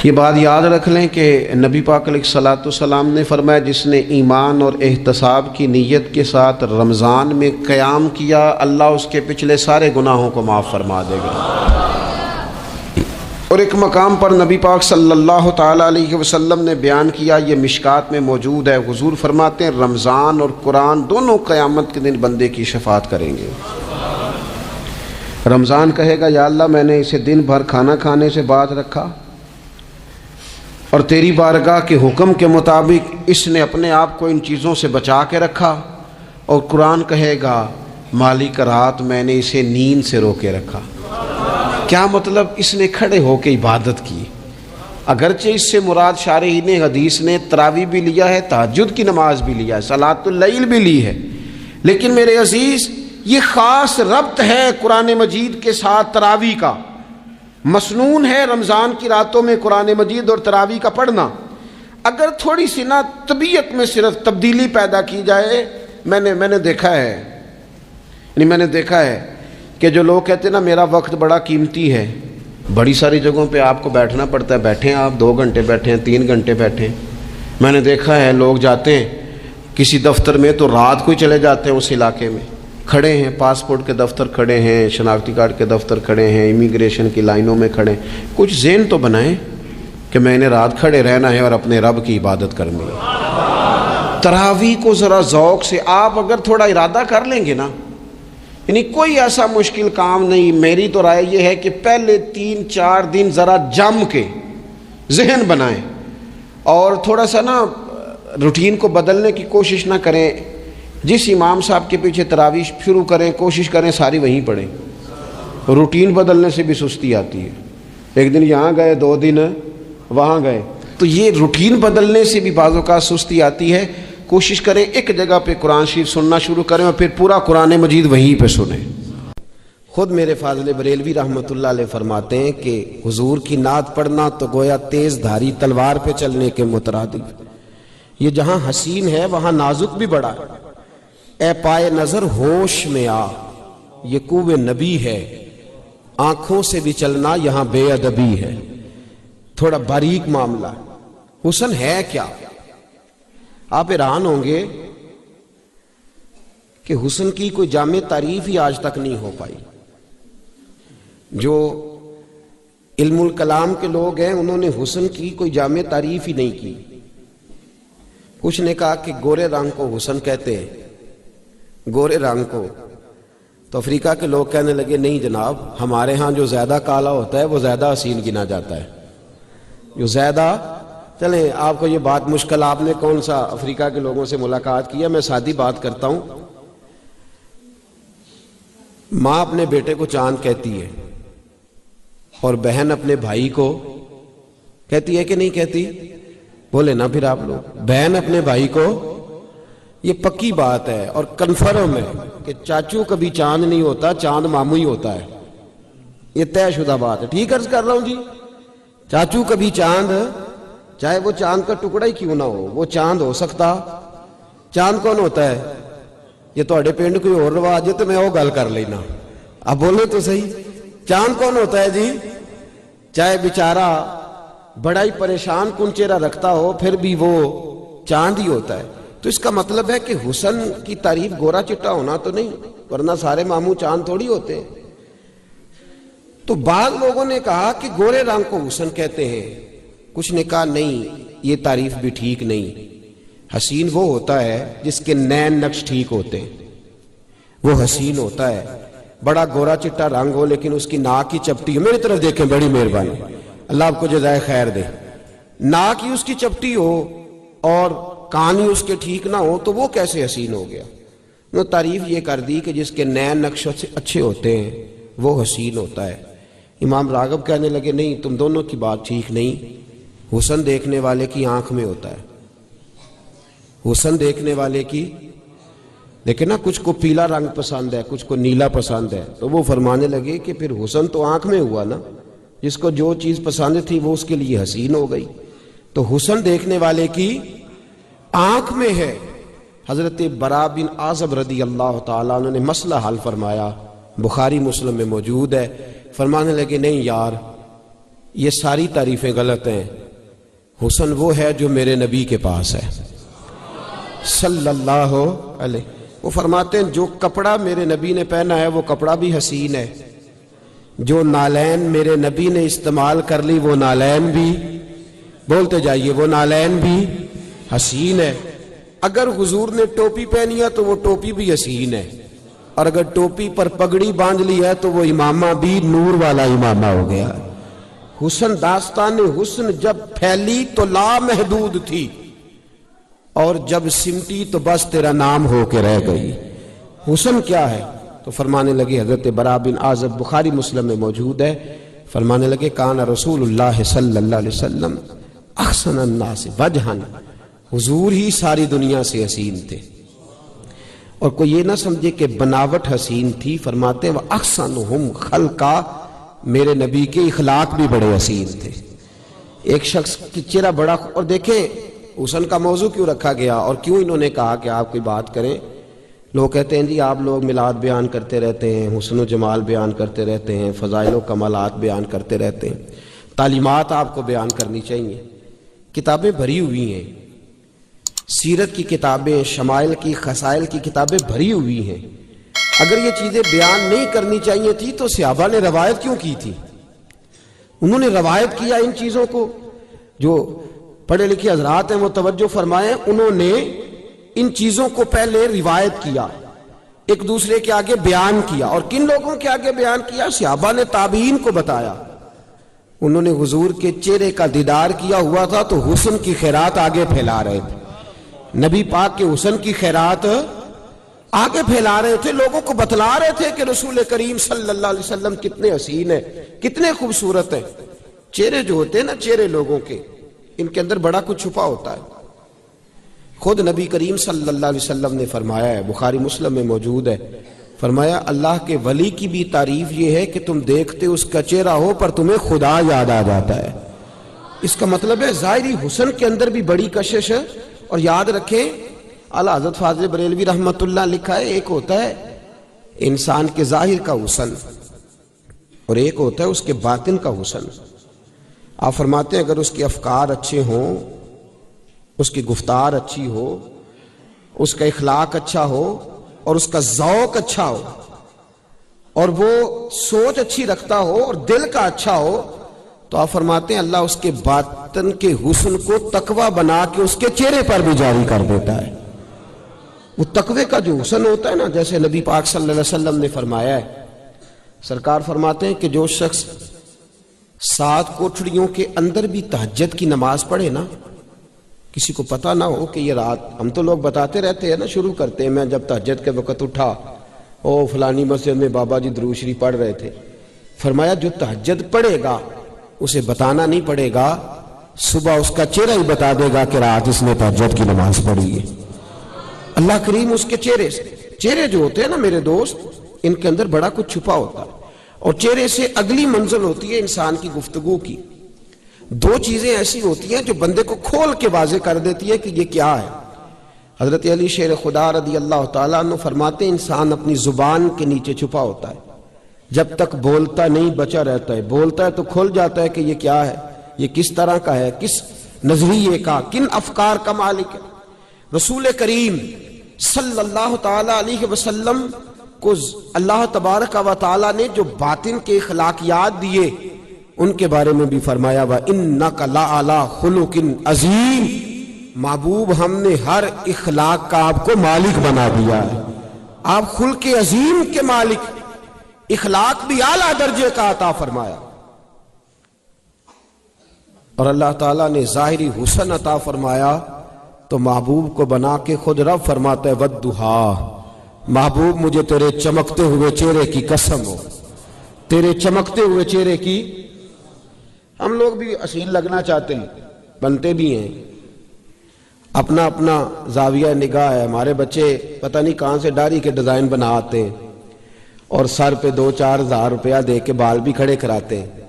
یہ بات یاد رکھ لیں کہ نبی پاک علیہ الصلوۃ والسلام نے فرمایا جس نے ایمان اور احتساب کی نیت کے ساتھ رمضان میں قیام کیا، اللہ اس کے پچھلے سارے گناہوں کو معاف فرما دے گا۔ اور ایک مقام پر نبی پاک صلی اللہ تعالیٰ علیہ وسلم نے بیان کیا، یہ مشکات میں موجود ہے، حضور فرماتے ہیں رمضان اور قرآن دونوں قیامت کے دن بندے کی شفاعت کریں گے۔ رمضان کہے گا یا اللہ میں نے اسے دن بھر کھانا کھانے سے باز رکھا اور تیری بارگاہ کے حکم کے مطابق اس نے اپنے آپ کو ان چیزوں سے بچا کے رکھا۔ اور قرآن کہے گا مالک رات میں نے اسے نیند سے روکے رکھا۔ کیا مطلب؟ اس نے کھڑے ہو کے عبادت کی، اگرچہ اس سے مراد شارحین حدیث نے تراویح بھی لیا ہے، تہجد کی نماز بھی لیا ہے، صلاۃ اللیل بھی لی ہے، لیکن میرے عزیز یہ خاص ربط ہے قرآن مجید کے ساتھ تراویح کا۔ مسنون ہے رمضان کی راتوں میں قرآن مجید اور تراویح کا پڑھنا۔ اگر تھوڑی سی نا طبیعت میں صرف تبدیلی پیدا کی جائے، میں نے دیکھا ہے کہ جو لوگ کہتے ہیں نا میرا وقت بڑا قیمتی ہے، بڑی ساری جگہوں پہ آپ کو بیٹھنا پڑتا ہے، بیٹھیں آپ 2 گھنٹے بیٹھیں، 3 گھنٹے بیٹھیں۔ میں نے دیکھا ہے لوگ جاتے ہیں کسی دفتر میں تو رات کو ہی چلے جاتے ہیں، اس علاقے میں کھڑے ہیں، پاسپورٹ کے دفتر کھڑے ہیں، شناختی کارڈ کے دفتر کھڑے ہیں، امیگریشن کی لائنوں میں کھڑے ہیں۔ کچھ ذہن تو بنائیں کہ میں نے رات کھڑے رہنا ہے اور اپنے رب کی عبادت کرنی ہے۔ تراویح کو ذرا ذوق سے آپ اگر تھوڑا ارادہ کر لیں گے نا، یعنی کوئی ایسا مشکل کام نہیں، میری تو رائے یہ ہے کہ پہلے 3-4 دن ذرا جم کے ذہن بنائیں اور تھوڑا سا نا روٹین کو بدلنے کی کوشش نہ کریں۔ جس امام صاحب کے پیچھے تراویح شروع کریں، کوشش کریں ساری وہیں پڑھیں۔ روٹین بدلنے سے بھی سستی آتی ہے، ایک دن یہاں گئے 2 دن وہاں گئے، تو یہ روٹین بدلنے سے بھی بعض اوقات سستی آتی ہے۔ کوشش کریں ایک جگہ پہ قرآن شریف سننا شروع کریں اور پھر پورا قرآن مجید وہیں پہ سنیں۔ خود میرے فاضل بریلوی رحمۃ اللہ علیہ فرماتے ہیں کہ حضور کی نعت پڑھنا تو گویا تیز دھاری تلوار پہ چلنے کے مترادف، یہ جہاں حسین ہے وہاں نازک بھی بڑا ہے۔ اے پائے نظر ہوش میں آ، یہ کوہ نبی ہے، آنکھوں سے بھی چلنا یہاں بے ادبی ہے۔ تھوڑا باریک معاملہ، حسن ہے کیا؟ آپ حیران ہوں گے کہ حسن کی کوئی جامع تعریف ہی آج تک نہیں ہو پائی۔ جو علم الکلام کے لوگ ہیں انہوں نے حسن کی کوئی جامع تعریف ہی نہیں کی۔ کچھ نے کہا کہ گورے رنگ کو حسن کہتے ہیں، گورے رنگ کو، تو افریقہ کے لوگ کہنے لگے نہیں جناب، ہمارے ہاں جو زیادہ کالا ہوتا ہے وہ زیادہ حسین گنا جاتا ہے، جو زیادہ۔ چلیں آپ کو یہ بات مشکل، آپ نے کون سا افریقہ کے لوگوں سے ملاقات کیا، میں سادی بات کرتا ہوں۔ ماں اپنے بیٹے کو چاند کہتی ہے اور بہن اپنے بھائی کو کہتی ہے کہ نہیں کہتی؟ بولے نا پھر آپ لوگ، بہن اپنے بھائی کو، یہ پکی بات ہے اور کنفرم ہے کہ چاچو کبھی چاند نہیں ہوتا، چاند ماموں ہی ہوتا ہے، یہ طے شدہ بات ہے۔ ٹھیک عرض کر رہا ہوں جی، چاچو کبھی چاند، چاہے وہ چاند کا ٹکڑا ہی کیوں نہ ہو، وہ چاند ہو سکتا۔ چاند کون ہوتا ہے؟ یہ تھوڑے پنڈ کوئی اور رواج ہے تو میں وہ گل کر لینا، اب بولے تو صحیح، چاند کون ہوتا ہے جی؟ چاہے بیچارہ بڑا ہی پریشان کن چہرہ رکھتا ہو پھر بھی وہ چاند ہی ہوتا ہے۔ تو اس کا مطلب ہے کہ حسن کی تعریف گورا چٹا ہونا تو نہیں، ورنہ سارے ماموں چاند تھوڑی ہوتے ہیں۔ تو بعض لوگوں نے کہا کہ گورے رنگ کو حسن کہتے ہیں، کچھ نے کہا نہیں یہ تعریف بھی ٹھیک نہیں، حسین وہ ہوتا ہے جس کے نین نقش ٹھیک ہوتے ہیں، وہ حسین ہوتا ہے۔ بڑا گورا چٹا رنگ ہو لیکن اس کی ناک کی چپٹی، میری طرف دیکھیں بڑی مہربانی، اللہ آپ کو جزائے خیر دے، ناک ہی اس کی چپٹی ہو اور کان ہی اس کے ٹھیک نہ ہو تو وہ کیسے حسین ہو گیا؟ انہوں نے تعریف یہ کر دی کہ جس کے نین نقش اچھے ہوتے ہیں وہ حسین ہوتا ہے۔ امام راغب کہنے لگے نہیں، تم دونوں کی بات ٹھیک نہیں، حسن دیکھنے والے کی آنکھ میں ہوتا ہے، حسن دیکھنے والے کی، لیکن نا کچھ کو پیلا رنگ پسند ہے، کچھ کو نیلا پسند ہے، تو وہ فرمانے لگے کہ پھر حسن تو آنکھ میں ہوا نا، جس کو جو چیز پسند تھی وہ اس کے لیے حسین ہو گئی، تو حسن دیکھنے والے کی آنکھ میں ہے۔ حضرت برا بن عازب رضی اللہ تعالیٰ عنہ نے مسئلہ حل فرمایا، بخاری مسلم میں موجود ہے، فرمانے لگے نہیں یار، یہ ساری تعریفیں غلط ہیں، حسن وہ ہے جو میرے نبی کے پاس ہے صلی اللہ علیہ۔ وہ فرماتے ہیں جو کپڑا میرے نبی نے پہنا ہے وہ کپڑا بھی حسین ہے، جو نالین میرے نبی نے استعمال کر لی وہ نالین بھی، بولتے جائیے، وہ نالین بھی حسین ہے۔ اگر حضور نے ٹوپی پہنی ہے تو وہ ٹوپی بھی حسین ہے، اور اگر ٹوپی پر پگڑی باندھ لی ہے تو وہ امامہ بھی نور والا امامہ ہو گیا۔ حسن، داستان حسن جب پھیلی تو لامحدود تھی، اور جب سمٹی تو بس تیرا نام ہو کے رہ گئی۔ حسن کیا ہے؟ تو فرمانے لگے، حضرت برا بن عازب بخاری مسلم میں موجود ہے، فرمانے لگے کان رسول اللہ صلی اللہ علیہ وسلم احسن الناس وجہن، حضور ہی ساری دنیا سے حسین تھے، اور کوئی یہ نہ سمجھے کہ بناوٹ حسین تھی، فرماتے وہ احسنہم خلقا، میرے نبی کے اخلاق بھی بڑے حسین تھے۔ ایک شخص کی چہرہ بڑا، اور دیکھیں حسن کا موضوع کیوں رکھا گیا اور کیوں انہوں نے کہا کہ آپ کوئی بات کریں۔ لوگ کہتے ہیں جی آپ لوگ میلاد بیان کرتے رہتے ہیں، حسن و جمال بیان کرتے رہتے ہیں، فضائل و کمالات بیان کرتے رہتے ہیں، تعلیمات آپ کو بیان کرنی چاہیے۔ کتابیں بھری ہوئی ہیں، سیرت کی کتابیں، شمائل کی، خصائل کی کتابیں بھری ہوئی ہیں۔ اگر یہ چیزیں بیان نہیں کرنی چاہیے تھی تو صحابہ نے روایت کیوں کی تھی؟ انہوں نے روایت کیا ان چیزوں کو۔ جو پڑھے لکھے حضرات ہیں وہ توجہ فرمائیں، انہوں نے ان چیزوں کو پہلے روایت کیا، ایک دوسرے کے آگے بیان کیا، اور کن لوگوں کے آگے بیان کیا؟ صحابہ نے تابعین کو بتایا۔ انہوں نے حضور کے چہرے کا دیدار کیا ہوا تھا تو حسن کی خیرات آگے پھیلا رہے تھے، نبی پاک کے حسن کی خیرات آگے پھیلا رہے تھے، لوگوں کو بتلا رہے تھے کہ رسول کریم صلی اللہ علیہ وسلم کتنے حسین ہیں، کتنے خوبصورت ہیں۔ چہرے جو ہوتے ہیں نا، چہرے لوگوں کے، ان کے اندر بڑا کچھ چھپا ہوتا ہے۔ خود نبی کریم صلی اللہ علیہ وسلم نے فرمایا ہے، بخاری مسلم میں موجود ہے، فرمایا اللہ کے ولی کی بھی تعریف یہ ہے کہ تم دیکھتے اس کا چہرہ ہو پر تمہیں خدا یاد آ جاتا ہے۔ اس کا مطلب ہے ظاہری حسن کے اندر بھی بڑی کشش ہے۔ اور یاد رکھیں، اعلیٰ حضرت فاضل بریلوی رحمۃ اللہ لکھا ہے، ایک ہوتا ہے انسان کے ظاہر کا حسن اور ایک ہوتا ہے اس کے باطن کا حسن۔ آپ فرماتے ہیں اگر اس کے افکار اچھے ہوں، اس کی گفتار اچھی ہو، اس کا اخلاق اچھا ہو، اور اس کا ذوق اچھا ہو، اور وہ سوچ اچھی رکھتا ہو اور دل کا اچھا ہو، تو آپ فرماتے ہیں اللہ اس کے باطن کے حسن کو تقوی بنا کے اس کے چہرے پر بھی جاری کر دیتا ہے۔ وہ تقوی کا جو حسن ہوتا ہے نا، جیسے نبی پاک صلی اللہ علیہ وسلم نے فرمایا ہے، سرکار فرماتے ہیں کہ جو شخص 7 کوٹھڑیوں کے اندر بھی تہجد کی نماز پڑھے نا، کسی کو پتہ نہ ہو کہ یہ رات، ہم تو لوگ بتاتے رہتے ہیں نا، شروع کرتے ہیں میں جب تہجد کے وقت اٹھا، او فلانی مسجد میں بابا جی درود شریف پڑھ رہے تھے۔ فرمایا جو تہجد پڑھے گا اسے بتانا نہیں پڑے گا، صبح اس کا چہرہ ہی بتا دے گا کہ رات اس نے تہجد کی نماز پڑھی ہے۔ اللہ کریم اس کے چہرے سے، چہرے جو ہوتے ہیں نا میرے دوست، ان کے اندر بڑا کچھ چھپا ہوتا ہے، اور چہرے سے اگلی منزل ہوتی ہے انسان کی گفتگو کی۔ 2 چیزیں ایسی ہوتی ہیں جو بندے کو کھول کے واضح کر دیتی ہے کہ یہ کیا ہے۔ حضرت علی شیر خدا رضی اللہ تعالیٰ عنہ فرماتے ہیں انسان اپنی زبان کے نیچے چھپا ہوتا ہے، جب تک بولتا نہیں بچا رہتا ہے، بولتا ہے تو کھل جاتا ہے کہ یہ کیا ہے، یہ کس طرح کا ہے، کس نظریے کا، کن افکار کا مالک ہے۔ رسول کریم صلی اللہ تعالیٰ علیہ وسلم کو اللہ تبارک و تعالیٰ نے جو باطن کے اخلاقیات دیے، ان کے بارے میں بھی فرمایا وَإِنَّكَ لَعَلَىٰ خُلُقٍ عَظِيمٍ، محبوب ہم نے ہر اخلاق کا آپ کو مالک بنا دیا ہے، آپ خلق عظیم کے مالک، اخلاق بھی اعلیٰ درجے کا عطا فرمایا۔ اور اللہ تعالیٰ نے ظاہری حسن عطا فرمایا تو محبوب کو بنا کے خود رب فرماتا ہے وَالضُّحَىٰ، محبوب مجھے تیرے چمکتے ہوئے چہرے کی قسم ہو، تیرے چمکتے ہوئے چہرے کی. ہم لوگ بھی اصیل لگنا چاہتے ہیں, بنتے بھی ہیں, اپنا اپنا زاویہ نگاہ ہے. ہمارے بچے پتہ نہیں کہاں سے داڑھی کے ڈیزائن بنا آتے ہیں اور سر پہ 2-4 ہزار روپیہ دے کے بال بھی کھڑے کراتے ہیں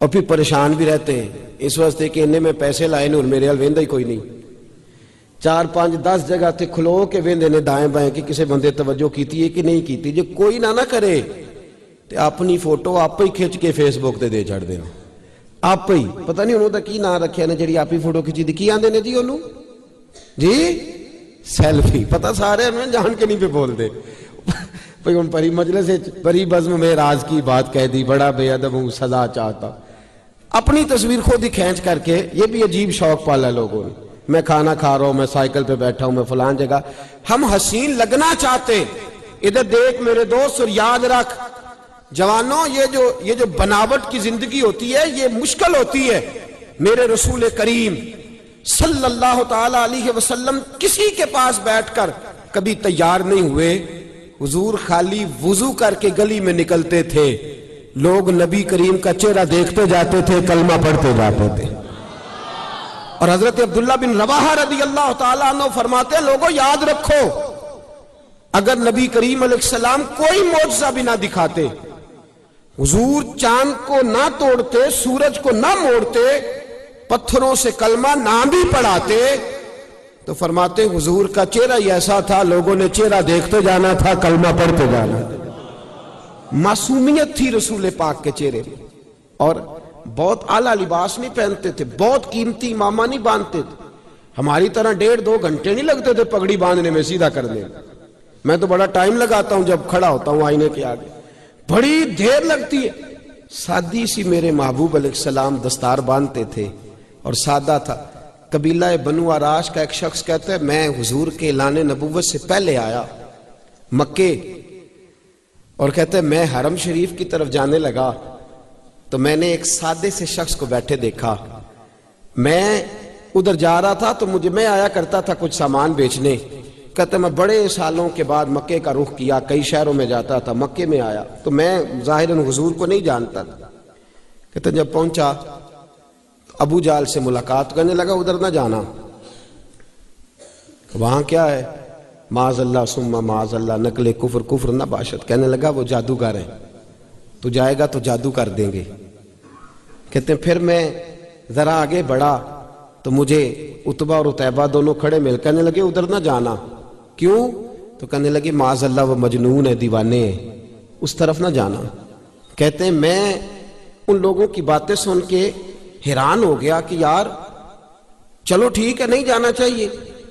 اور پھر پریشان بھی رہتے ہیں اس واسطے کہ انہیں میں پیسے لائے نہیں اور میرے حال ویندا ہی کوئی نہیں. 4-5-10 جگہ تے کھلو کے ویندے نے دائیں بائیں کہ کسی بندے توجہ کیتی ہے کہ نہیں کیتی. جو کوئی نہ کرے تے اپنی فوٹو آپ ہی کھچ کے فیس بک تے دے چڑھ دیں. آپ ہی پتہ نہیں انہوں دا کی نام رکھیا نے جڑی آپ ہی فوٹو کھچی دی, کی آندے نے جی انہوں جی سیلفی. پتہ سارے میں جان کے نہیں پہ بول دے بھئی ان پری مجلس پری بزم میں راز کی بات کہہ دی, بڑا بے ادب ہوں سزا چاہتا. اپنی تصویر خود ہی کھینچ کر کے, یہ بھی عجیب شوق پالا لوگوں نے. میں کھانا کھا رہا ہوں, میں سائیکل پہ بیٹھا ہوں, میں فلان جگہ. ہم حسین لگنا چاہتے, ادھر دیکھ میرے دوست اور یاد رکھ جوانوں, یہ جو بناوٹ کی زندگی ہوتی ہے یہ مشکل ہوتی ہے. میرے رسول کریم صلی اللہ تعالی علیہ وسلم کسی کے پاس بیٹھ کر کبھی تیار نہیں ہوئے. حضور خالی وضو کر کے گلی میں نکلتے تھے, لوگ نبی کریم کا چہرہ دیکھتے جاتے تھے, کلمہ پڑھتے جاتے تھے. اور حضرت عبداللہ بن رواحہ رضی اللہ تعالیٰ عنہ فرماتے ہیں, لوگوں یاد رکھو اگر نبی کریم علیہ السلام کوئی معجزہ بھی نہ دکھاتے, حضور چاند کو نہ توڑتے, سورج کو نہ موڑتے, پتھروں سے کلمہ نہ بھی پڑھاتے, تو فرماتے حضور کا چہرہ ہی ایسا تھا, لوگوں نے چہرہ دیکھتے جانا تھا, کلمہ پڑھتے جانا تھا. معصومیت تھی رسول پاک کے چہرے میں. اور بہت اعلیٰ لباس نہیں پہنتے تھے, بہت قیمتی امامہ نہیں باندھتے تھے. ہماری طرح 1.5-2 گھنٹے نہیں لگتے تھے پگڑی باندھنے میں, سیدھا کرنے میں. میں تو بڑا ٹائم لگاتا ہوں جب کھڑا ہوتا ہوں آئینے کے آگے, بڑی دیر لگتی ہے. سادی سی میرے محبوب علیہ السلام دستار باندھتے تھے اور سادہ تھا. قبیلہ بنو آراش کا ایک شخص کہتا ہے میں حضور کے اعلان نبوت سے پہلے آیا مکے, اور کہتا ہے میں حرم شریف کی طرف جانے لگا تو میں نے ایک سادے سے شخص کو بیٹھے دیکھا. میں ادھر جا رہا تھا تو میں آیا کرتا تھا کچھ سامان بیچنے. کہتا ہے میں بڑے سالوں کے بعد مکے کا رخ کیا, کئی شہروں میں جاتا تھا, مکے میں آیا تو میں ظاہراً حضور کو نہیں جانتا تھا. کہتا ہے جب پہنچا ابو جال سے ملاقات کرنے لگا, ادھر نہ جانا, وہاں کیا ہے, معاذ اللہ ثم معاذ اللہ, نقل کفر نہ باشد. کہنے لگا وہ جادوگر ہیں, تو جائے گا تو جادو کر دیں گے. کہتے ہیں پھر میں ذرا آگے بڑھا تو مجھے عتبہ اور عتیبہ دونوں کھڑے مل, کہنے لگے ادھر نہ جانا. کیوں؟ تو کہنے لگے معاذ اللہ وہ مجنون ہے, دیوانے ہیں, اس طرف نہ جانا. کہتے ہیں میں ان لوگوں کی باتیں سن کے حیران ہو گیا کہ یار چلو ٹھیک ہے نہیں جانا چاہیے,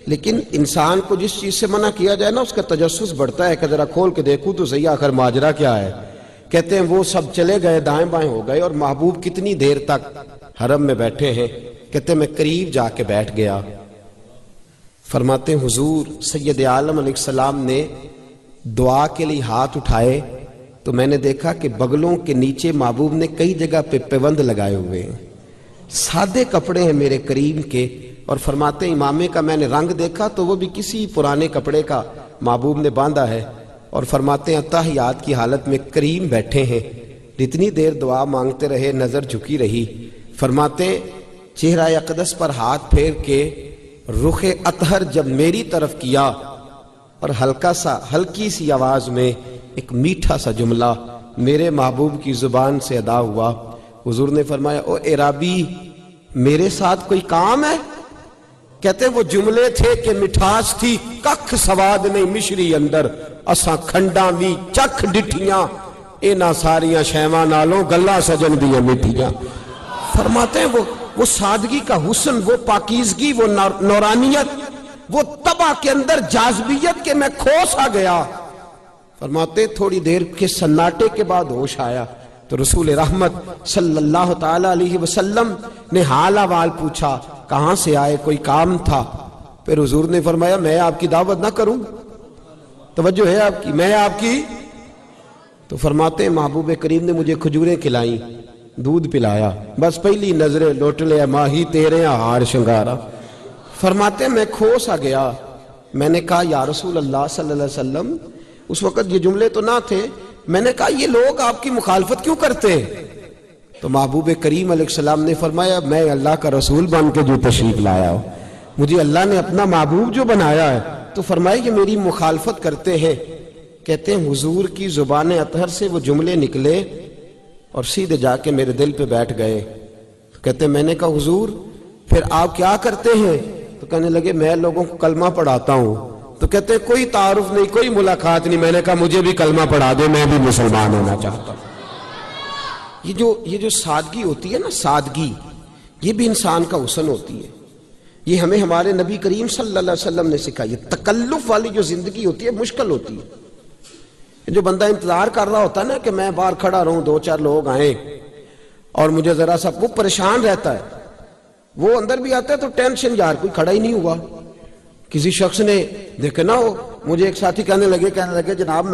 لیکن انسان کو جس چیز سے منع کیا جائے نا اس کا تجسس بڑھتا ہے کہ ذرا کھول کے دیکھوں تو صحیح آخر ماجرا کیا ہے. کہتے ہیں وہ سب چلے گئے, دائیں بائیں ہو گئے, اور محبوب کتنی دیر تک حرم میں بیٹھے ہیں. کہتے ہیں میں قریب جا کے بیٹھ گیا. فرماتے ہیں حضور سید عالم علیہ السلام نے دعا کے لیے ہاتھ اٹھائے تو میں نے دیکھا کہ بغلوں کے نیچے محبوب نے کئی جگہ پہ پیوند لگائے ہوئے ہیں. سادے کپڑے ہیں میرے کریم کے, اور فرماتے ہیں امامے کا میں نے رنگ دیکھا تو وہ بھی کسی پرانے کپڑے کا محبوب نے باندھا ہے. اور فرماتے ہیں تحیات کی حالت میں کریم بیٹھے ہیں, اتنی دیر دعا مانگتے رہے, نظر جھکی رہی. فرماتے چہرہ اقدس پر ہاتھ پھیر کے رخ اطہر جب میری طرف کیا اور ہلکی سی آواز میں ایک میٹھا سا جملہ میرے محبوب کی زبان سے ادا ہوا. حضور نے فرمایا او عرابی میرے ساتھ کوئی کام ہے؟ کہتے وہ جملے تھے کہ مٹھاس تھی ککھ سواد نہیں مشری اندر, اساں کھنڈاں بھی چکھ ڈٹھیاں, اینا ساریاں شیواں نالوں گلا سجن دیاں مٹھیاں. فرماتے ہیں وہ سادگی کا حسن, وہ پاکیزگی, وہ نورانیت, وہ طبع کے اندر جاذبیت کہ میں کھو سا گیا. فرماتے تھوڑی دیر کے سناٹے کے بعد ہوش آیا تو رسول رحمت صلی اللہ تعالی علیہ وسلم نے حال احوال پوچھا, کہاں سے آئے, کوئی کام تھا؟ پھر حضور نے فرمایا میں آپ کی دعوت نہ کروں, توجہ ہے آپ کی, میں آپ کی. تو فرماتے ہیں محبوب کریم نے مجھے کھجوریں کھلائیں, دودھ پلایا, بس پہلی نظریں لوٹ لیا ماہی تیرے ہار شنگارا. فرماتے ہیں میں کھو سا گیا. میں نے کہا یا رسول اللہ صلی اللہ علیہ وسلم, اس وقت یہ جملے تو نہ تھے, میں نے کہا یہ لوگ آپ کی مخالفت کیوں کرتے ہیں؟ تو محبوب کریم علیہ السلام نے فرمایا میں اللہ کا رسول بن کے جو تشریف لایا ہوں، مجھے اللہ نے اپنا محبوب جو بنایا ہے، تو فرمایا کہ میری مخالفت کرتے ہیں۔ کہتے ہیں حضور کی زبان اطہر سے وہ جملے نکلے اور سیدھے جا کے میرے دل پہ بیٹھ گئے۔ کہتے ہیں میں نے کہا حضور پھر آپ کیا کرتے ہیں؟ تو کہنے لگے میں لوگوں کو کلمہ پڑھاتا ہوں۔ تو کہتے ہیں کوئی تعارف نہیں، کوئی ملاقات نہیں۔ میں نے کہا مجھے بھی کلمہ پڑھا دو، میں بھی مسلمان ہونا چاہتا ہوں۔ یہ جو سادگی ہوتی ہے نا، سادگی، یہ بھی انسان کا حسن ہوتی ہے۔ یہ ہمیں ہمارے نبی کریم صلی اللہ علیہ وسلم نے سکھائی ہے۔ تکلف والی جو زندگی ہوتی ہے مشکل ہوتی ہے۔ جو بندہ انتظار کر رہا ہوتا ہے نا کہ میں باہر کھڑا رہوں، دو چار لوگ آئیں اور مجھے ذرا سا، وہ پریشان رہتا ہے۔ وہ اندر بھی آتا ہے تو ٹینشن، یار کوئی کھڑا ہی نہیں ہوا۔ کسی شخص نے دیکھے نا، مجھے ایک ساتھی کہنے لگے جناب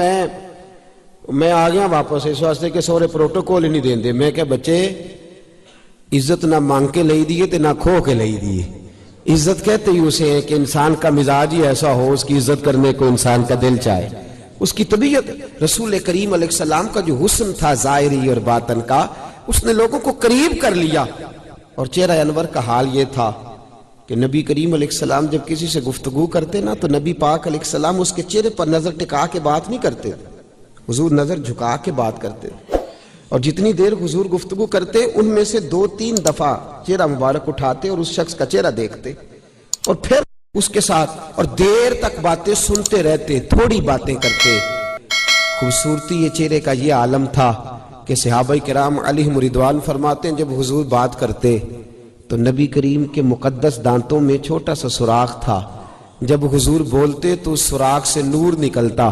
میں آ گیا واپس اس واسطے کہ سورے پروٹوکول ہی نہیں دین دے۔ میں کہ بچے عزت نہ مانگ کے لئی دیے تے نہ کھو کے لئی دیے۔ عزت کہتے ہی اسے ہے کہ انسان کا مزاج ہی ایسا ہو، اس کی عزت کرنے کو انسان کا دل چاہے، اس کی طبیعت۔ رسول کریم علیہ السلام کا جو حسن تھا ظاہری اور باطن کا، اس نے لوگوں کو قریب کر لیا۔ اور چہرہ انور کا حال یہ تھا کہ نبی کریم علیہ السلام جب کسی سے گفتگو کرتے نا تو نبی پاک علیہ السلام اس کے چہرے پر نظر ٹکا کے بات نہیں کرتے، حضور نظر جھکا کے بات کرتے۔ اور جتنی دیر حضور گفتگو کرتے ان میں سے 2-3 دفعہ چہرہ مبارک اٹھاتے اور اس شخص کا چہرہ دیکھتے اور پھر اس کے ساتھ اور دیر تک باتیں سنتے رہتے، تھوڑی باتیں کرتے۔ خوبصورتی یہ چہرے کا یہ عالم تھا کہ صحابہ کرام علیہم رضوان فرماتے ہیں جب حضور بات کرتے تو نبی کریم کے مقدس دانتوں میں چھوٹا سا سوراخ تھا، جب حضور بولتے تو اس سوراخ سے نور نکلتا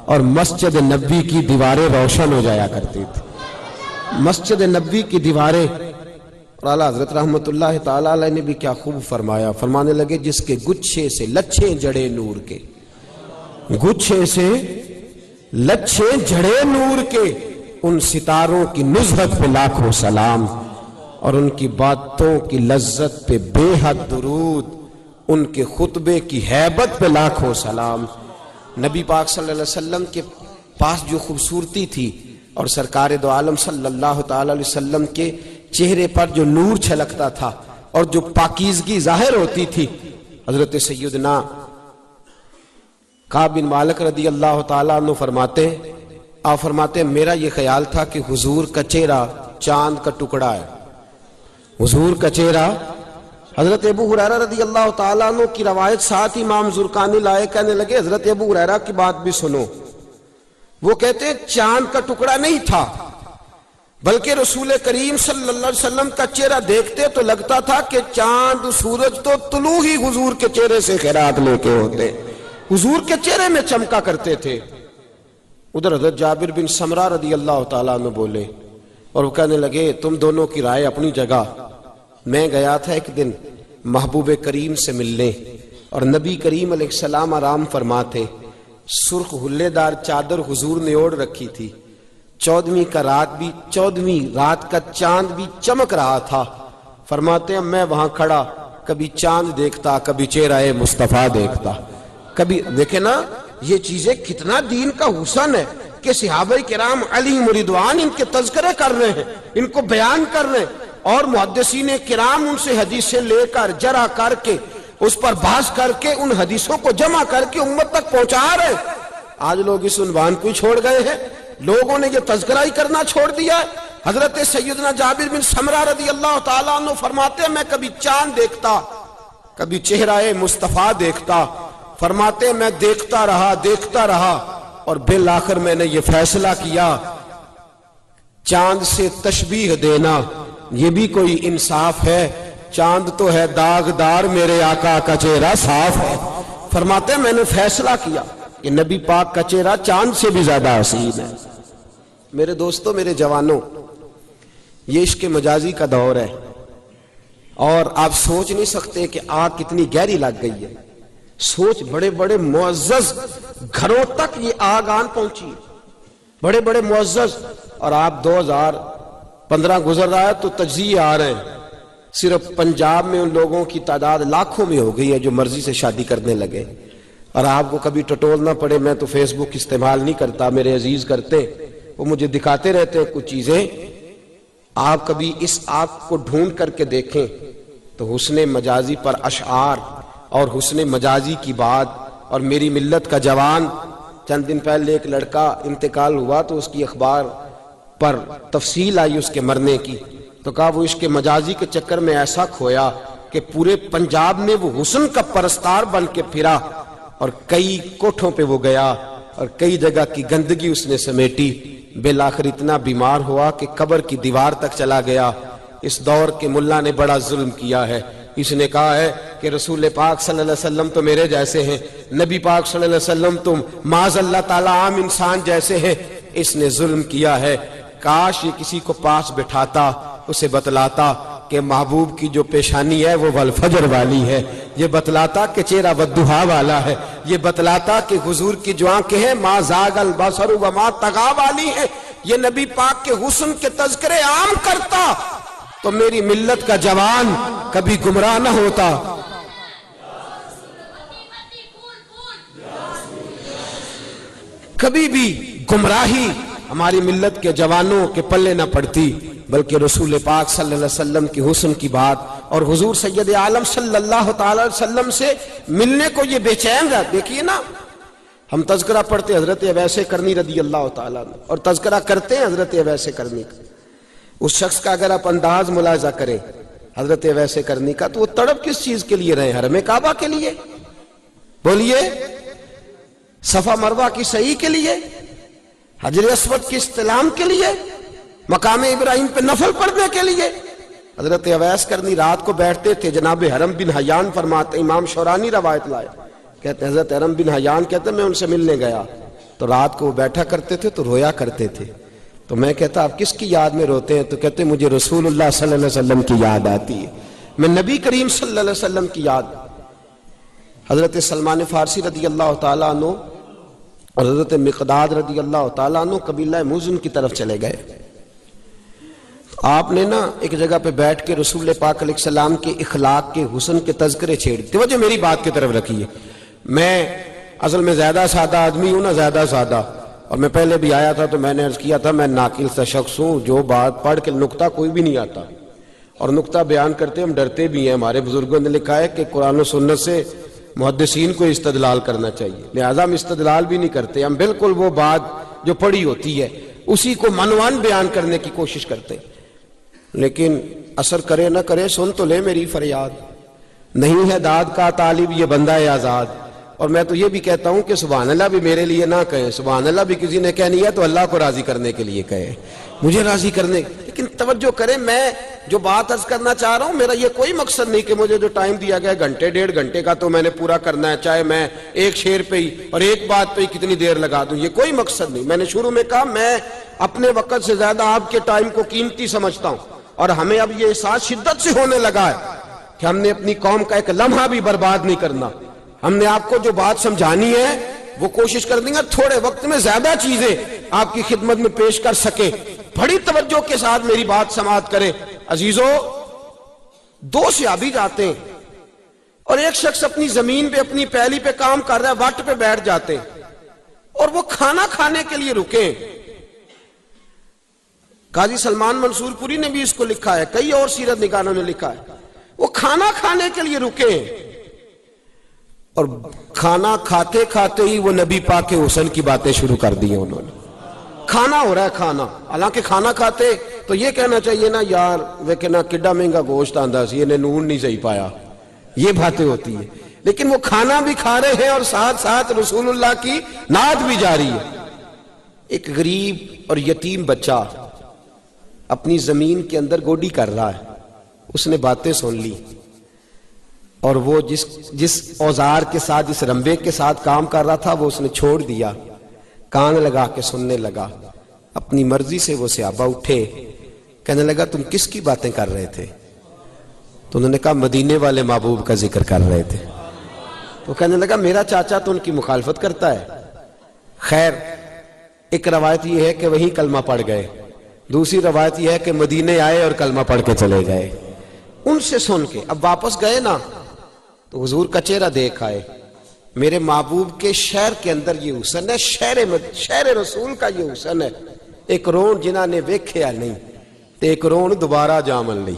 اور مسجد نبوی کی دیواریں روشن ہو جایا کرتی تھی۔ مسجد نبوی کی دیواریں، اور اعلیٰ حضرت رحمت اللہ تعالی علیہ نے بھی کیا خوب فرمایا، فرمانے لگے جس کے گچھے سے لچھے جڑے نور کے، گچھے سے لچھے جڑے نور کے، ان ستاروں کی نزہت پہ لاکھوں سلام، اور ان کی باتوں کی لذت پہ بے حد درود، ان کے خطبے کی ہیبت پہ لاکھوں سلام۔ نبی پاک صلی اللہ علیہ وسلم کے پاس جو خوبصورتی تھی اور سرکار دو عالم صلی اللہ تعالی علیہ وسلم کے چہرے پر جو نور چھلکتا تھا اور جو پاکیزگی ظاہر ہوتی تھی، حضرت سیدنا کعب بن مالک رضی اللہ تعالیٰ عنہ فرماتے ہیں میرا یہ خیال تھا کہ حضور کا چہرہ چاند کا ٹکڑا ہے، حضور کا چہرہ۔ حضرت ابو ہریرہ رضی اللہ تعالیٰ عنہ کی روایت ساتھ امام زرقانی لائے، کہنے لگے حضرت ابو ہریرہ کی بات بھی سنو۔ وہ کہتے ہیں چاند کا ٹکڑا نہیں تھا، بلکہ رسول کریم صلی اللہ علیہ وسلم کا چہرہ دیکھتے تو لگتا تھا کہ چاند سورج تو طلوع ہی حضور کے چہرے سے خیرات لے کے ہوتے، حضور کے چہرے میں چمکا کرتے تھے۔ ادھر حضرت جابر بن سمرہ رضی اللہ تعالیٰ عنہ بولے اور وہ کہنے لگے تم دونوں کی رائے اپنی جگہ۔ میں گیا تھا ایک دن محبوب کریم سے ملنے اور نبی کریم علیہ السلام آرام فرماتے، سرخ ہلے دار چادر حضور نے اوڑھ رکھی تھی، 14ویں رات کا چاند بھی چمک رہا تھا۔ فرماتے ہیں میں وہاں کھڑا کبھی چاند دیکھتا، کبھی چہرہ مصطفیٰ دیکھتا، کبھی دیکھے نا یہ چیزیں کتنا دین کا حسن ہے کہ صحابہ کرام علیہم رضوان ان کے تذکرے کر رہے ہیں، ان کو بیان کر رہے ہیں، اور محدثین کرام ان سے حدیثیں لے کر جرح کر کے اس پر بحث کر کے ان حدیثوں کو جمع کر کے امت تک پہنچا رہے ہیں۔ آج لوگ اس عنوان کو ہی چھوڑ گئے ہیں، لوگوں نے یہ تذکرہ ہی کرنا چھوڑ دیا ہے۔ حضرت سیدنا جابر بن سمرہ رضی اللہ تعالیٰ عنہ فرماتے ہیں میں کبھی چاند دیکھتا، کبھی چہرہ مصطفیٰ دیکھتا۔ فرماتے ہیں میں دیکھتا رہا اور بالآخر میں نے یہ فیصلہ کیا چاند سے تشبیہ دینا یہ بھی کوئی انصاف ہے، چاند تو ہے داغدار، میرے آقا کا چہرہ صاف ہے۔ فرماتے ہیں میں نے فیصلہ کیا کہ نبی پاک کا چہرہ چاند سے بھی زیادہ حسین ہے۔ میرے دوستو، میرے جوانوں، یہ عشق مجازی کا دور ہے اور آپ سوچ نہیں سکتے کہ آگ کتنی گہری لگ گئی ہے۔ سوچ بڑے بڑے معزز گھروں تک یہ آگ آن پہنچی، بڑے بڑے معزز، اور آپ 2015 گزر رہا ہے تو تجزیے آ رہے ہیں، صرف پنجاب میں ان لوگوں کی تعداد لاکھوں میں ہو گئی ہے جو مرضی سے شادی کرنے لگے۔ اور آپ کو کبھی ٹٹول نہ پڑے، میں تو فیس بک استعمال نہیں کرتا، میرے عزیز کرتے، وہ مجھے دکھاتے رہتے ہیں کچھ چیزیں. آپ کبھی اس آنکھ کو ڈھونڈ کر کے دیکھیں تو حسن مجازی پر اشعار اور حسن مجازی کی بات. اور میری ملت کا جوان، چند دن پہلے ایک لڑکا انتقال ہوا تو اس کی اخبار پر تفصیل آئی اس کے مرنے کی، تو کہا وہ عشق مجازی کے چکر میں ایسا کھویا کہ پورے پنجاب میں وہ حسن کا پرستار بن کے پھرا، اور کئی کوٹھوں پہ وہ گیا اور کئی جگہ کی گندگی اس نے سمیٹی. بالآخر اتنا بیمار ہوا کہ قبر کی دیوار تک چلا گیا. اس دور کے ملا نے بڑا ظلم کیا ہے. اس نے کہا ہے کہ رسول پاک صلی اللہ علیہ وسلم تو میرے جیسے ہیں، نبی پاک صلی اللہ علیہ وسلم تم معاذ اللہ تعالی عام انسان جیسے ہیں. اس نے ظلم کیا ہے. کاش یہ کسی کو پاس بٹھاتا، اسے بتلاتا کہ محبوب کی جو پیشانی ہے وہ والفجر والی ہے، یہ بتلاتا کہ چہرہ والضحیٰ والا ہے، یہ بتلاتا کہ حضور کی جو آنکھیں ہیں ما زاغ البصر وما طغیٰ والی ہے، یہ نبی پاک کے حسن کے تذکرے عام کرتا تو میری ملت کا جوان کبھی گمراہ نہ ہوتا. کبھی بھی گمراہی ہماری ملت کے جوانوں کے پلے نہ پڑتی، بلکہ رسول پاک صلی اللہ علیہ وسلم کی حسن کی بات اور حضور سید عالم صلی اللہ تعالی علیہ وسلم سے ملنے کو یہ بے چین رہا. دیکھیے نا، ہم تذکرہ پڑھتے حضرت اویس کرنی رضی اللہ تعالیٰ عنہ اور تذکرہ کرتے ہیں حضرت اویس کرنی کا. اس شخص کا اگر آپ انداز ملاحظہ کریں حضرت اویس کرنی کا تو وہ تڑپ کس چیز کے لیے رہے؟ حرم کعبہ کے لیے، بولیے، صفا مروہ کی صحیح کے لیے، حجر اسود کی استلام کے لیے، مقام ابراہیم پہ نفل پڑھنے کے لیے. حضرت اویس کرنی رات کو بیٹھتے تھے. جناب حرم بن حیان فرماتے، امام شورانی روایت لائے، کہتے ہیں حضرت حرم بن حیان کہتے ہیں میں ان سے ملنے گیا تو رات کو وہ بیٹھا کرتے تھے تو رویا کرتے تھے. تو میں کہتا آپ کس کی یاد میں روتے ہیں؟ تو کہتے ہیں مجھے رسول اللہ صلی اللہ علیہ وسلم کی یاد آتی ہے، میں نبی کریم صلی اللہ علیہ وسلم کی یاد. حضرت سلمان فارسی رضی اللہ تعالیٰ عنہ اور حضرت مقداد رضی اللہ تعالیٰ عنہ قبیلہ مزن کی طرف چلے گئے. آپ نے نا ایک جگہ پہ بیٹھ کے رسول پاک علیہ السلام کے اخلاق کے حسن کے تذکرے چھیڑ. توجہ میری بات کی طرف رکھیے. میں اصل میں زیادہ سادہ آدمی ہوں نا، زیادہ سادہ، اور میں پہلے بھی آیا تھا تو میں نے عرض کیا تھا میں ناقل سا شخص ہوں جو بات پڑھ کے نقطہ کوئی بھی نہیں آتا، اور نقطہ بیان کرتے ہم ڈرتے بھی ہیں. ہمارے بزرگوں نے لکھا ہے کہ قرآن و سنت سے محدثین کو استدلال کرنا چاہیے، لہذا ہم استدلال بھی نہیں کرتے. ہم بالکل وہ بات جو پڑھی ہوتی ہے اسی کو منوان بیان کرنے کی کوشش کرتے. لیکن اثر کرے نہ کرے سن تو لے میری فریاد، نہیں ہے داد کا طالب یہ بندہ آزاد. اور میں تو یہ بھی کہتا ہوں کہ سبحان اللہ بھی میرے لیے نہ کہیں، سبحان اللہ بھی کسی نے کہنی ہے تو اللہ کو راضی کرنے کے لیے کہے، مجھے راضی کرنے. لیکن توجہ کریں، میں جو بات عرض کرنا چاہ رہا ہوں میرا یہ کوئی مقصد نہیں کہ مجھے جو ٹائم دیا گیا گھنٹے ڈیڑھ گھنٹے کا تو میں نے پورا کرنا ہے، چاہے میں ایک شعر پہ ہی اور ایک بات پہ ہی کتنی دیر لگا دوں، یہ کوئی مقصد نہیں. میں نے شروع میں کہا میں اپنے وقت سے زیادہ آپ کے ٹائم کو قیمتی سمجھتا ہوں، اور ہمیں اب یہ احساس شدت سے ہونے لگا ہے کہ ہم نے اپنی قوم کا ایک لمحہ بھی برباد نہیں کرنا. ہم نے آپ کو جو بات سمجھانی ہے وہ کوشش کر دیں گے تھوڑے وقت میں زیادہ چیزیں آپ کی خدمت میں پیش کر سکیں. بڑی توجہ کے ساتھ میری بات سماعت کریں. عزیزو، دو صحابی جاتے ہیں اور ایک شخص اپنی زمین پہ اپنی پیلی پہ کام کر رہا ہے، وٹ پہ بیٹھ جاتے ہیں اور وہ کھانا کھانے کے لیے رکے. قاضی سلمان منصور پوری نے بھی اس کو لکھا ہے، کئی اور سیرت نگاروں نے لکھا ہے. وہ کھانا کھانے کے لیے رکے اور کھانا کھاتے کھاتے ہی وہ نبی پاک کے حسن کی باتیں شروع کر دی. انہوں نے کھانا ہو رہا ہے، کھانا، حالانکہ کھانا کھاتے تو یہ کہنا چاہیے نا یار ویکھنا کڈا مہنگا گوشت آندا سی، انہیں نون نہیں صحیح پایا، یہ باتیں ہوتی ہیں. لیکن وہ کھانا بھی کھا رہے ہیں اور ساتھ ساتھ رسول اللہ کی نعت بھی جاری ہے. ایک غریب اور یتیم بچہ اپنی زمین کے اندر گوڈی کر رہا ہے، اس نے باتیں سن لی اور وہ جس اوزار کے ساتھ، جس رمبے کے ساتھ کام کر رہا تھا وہ اس نے چھوڑ دیا، کان لگا کے سننے لگا. اپنی مرضی سے وہ صحابہ اٹھے، کہنے لگا تم کس کی باتیں کر رہے تھے؟ تو انہوں نے کہا مدینے والے محبوب کا ذکر کر رہے تھے. تو کہنے لگا میرا چاچا تو ان کی مخالفت کرتا ہے. خیر، ایک روایت یہ ہے کہ وہیں کلمہ پڑھ گئے، دوسری روایت یہ ہے کہ مدینے آئے اور کلمہ پڑھ کے چلے گئے. ان سے سن کے اب واپس گئے نا تو حضور کا چہرہ دیکھ آئے. میرے محبوب کے شہر کے اندر یہ حسن ہے، شہر رسول کا یہ حسن ہے. ایک ਰੋਣ ਜਿਨ੍ਹਾਂ ਨੇ ਵੇਖਿਆ ਨਹੀਂ ਤੇ ਇੱਕ ਰੋਣ ਦੁਬਾਰਾ ਜਾਮਣ ਲਈ।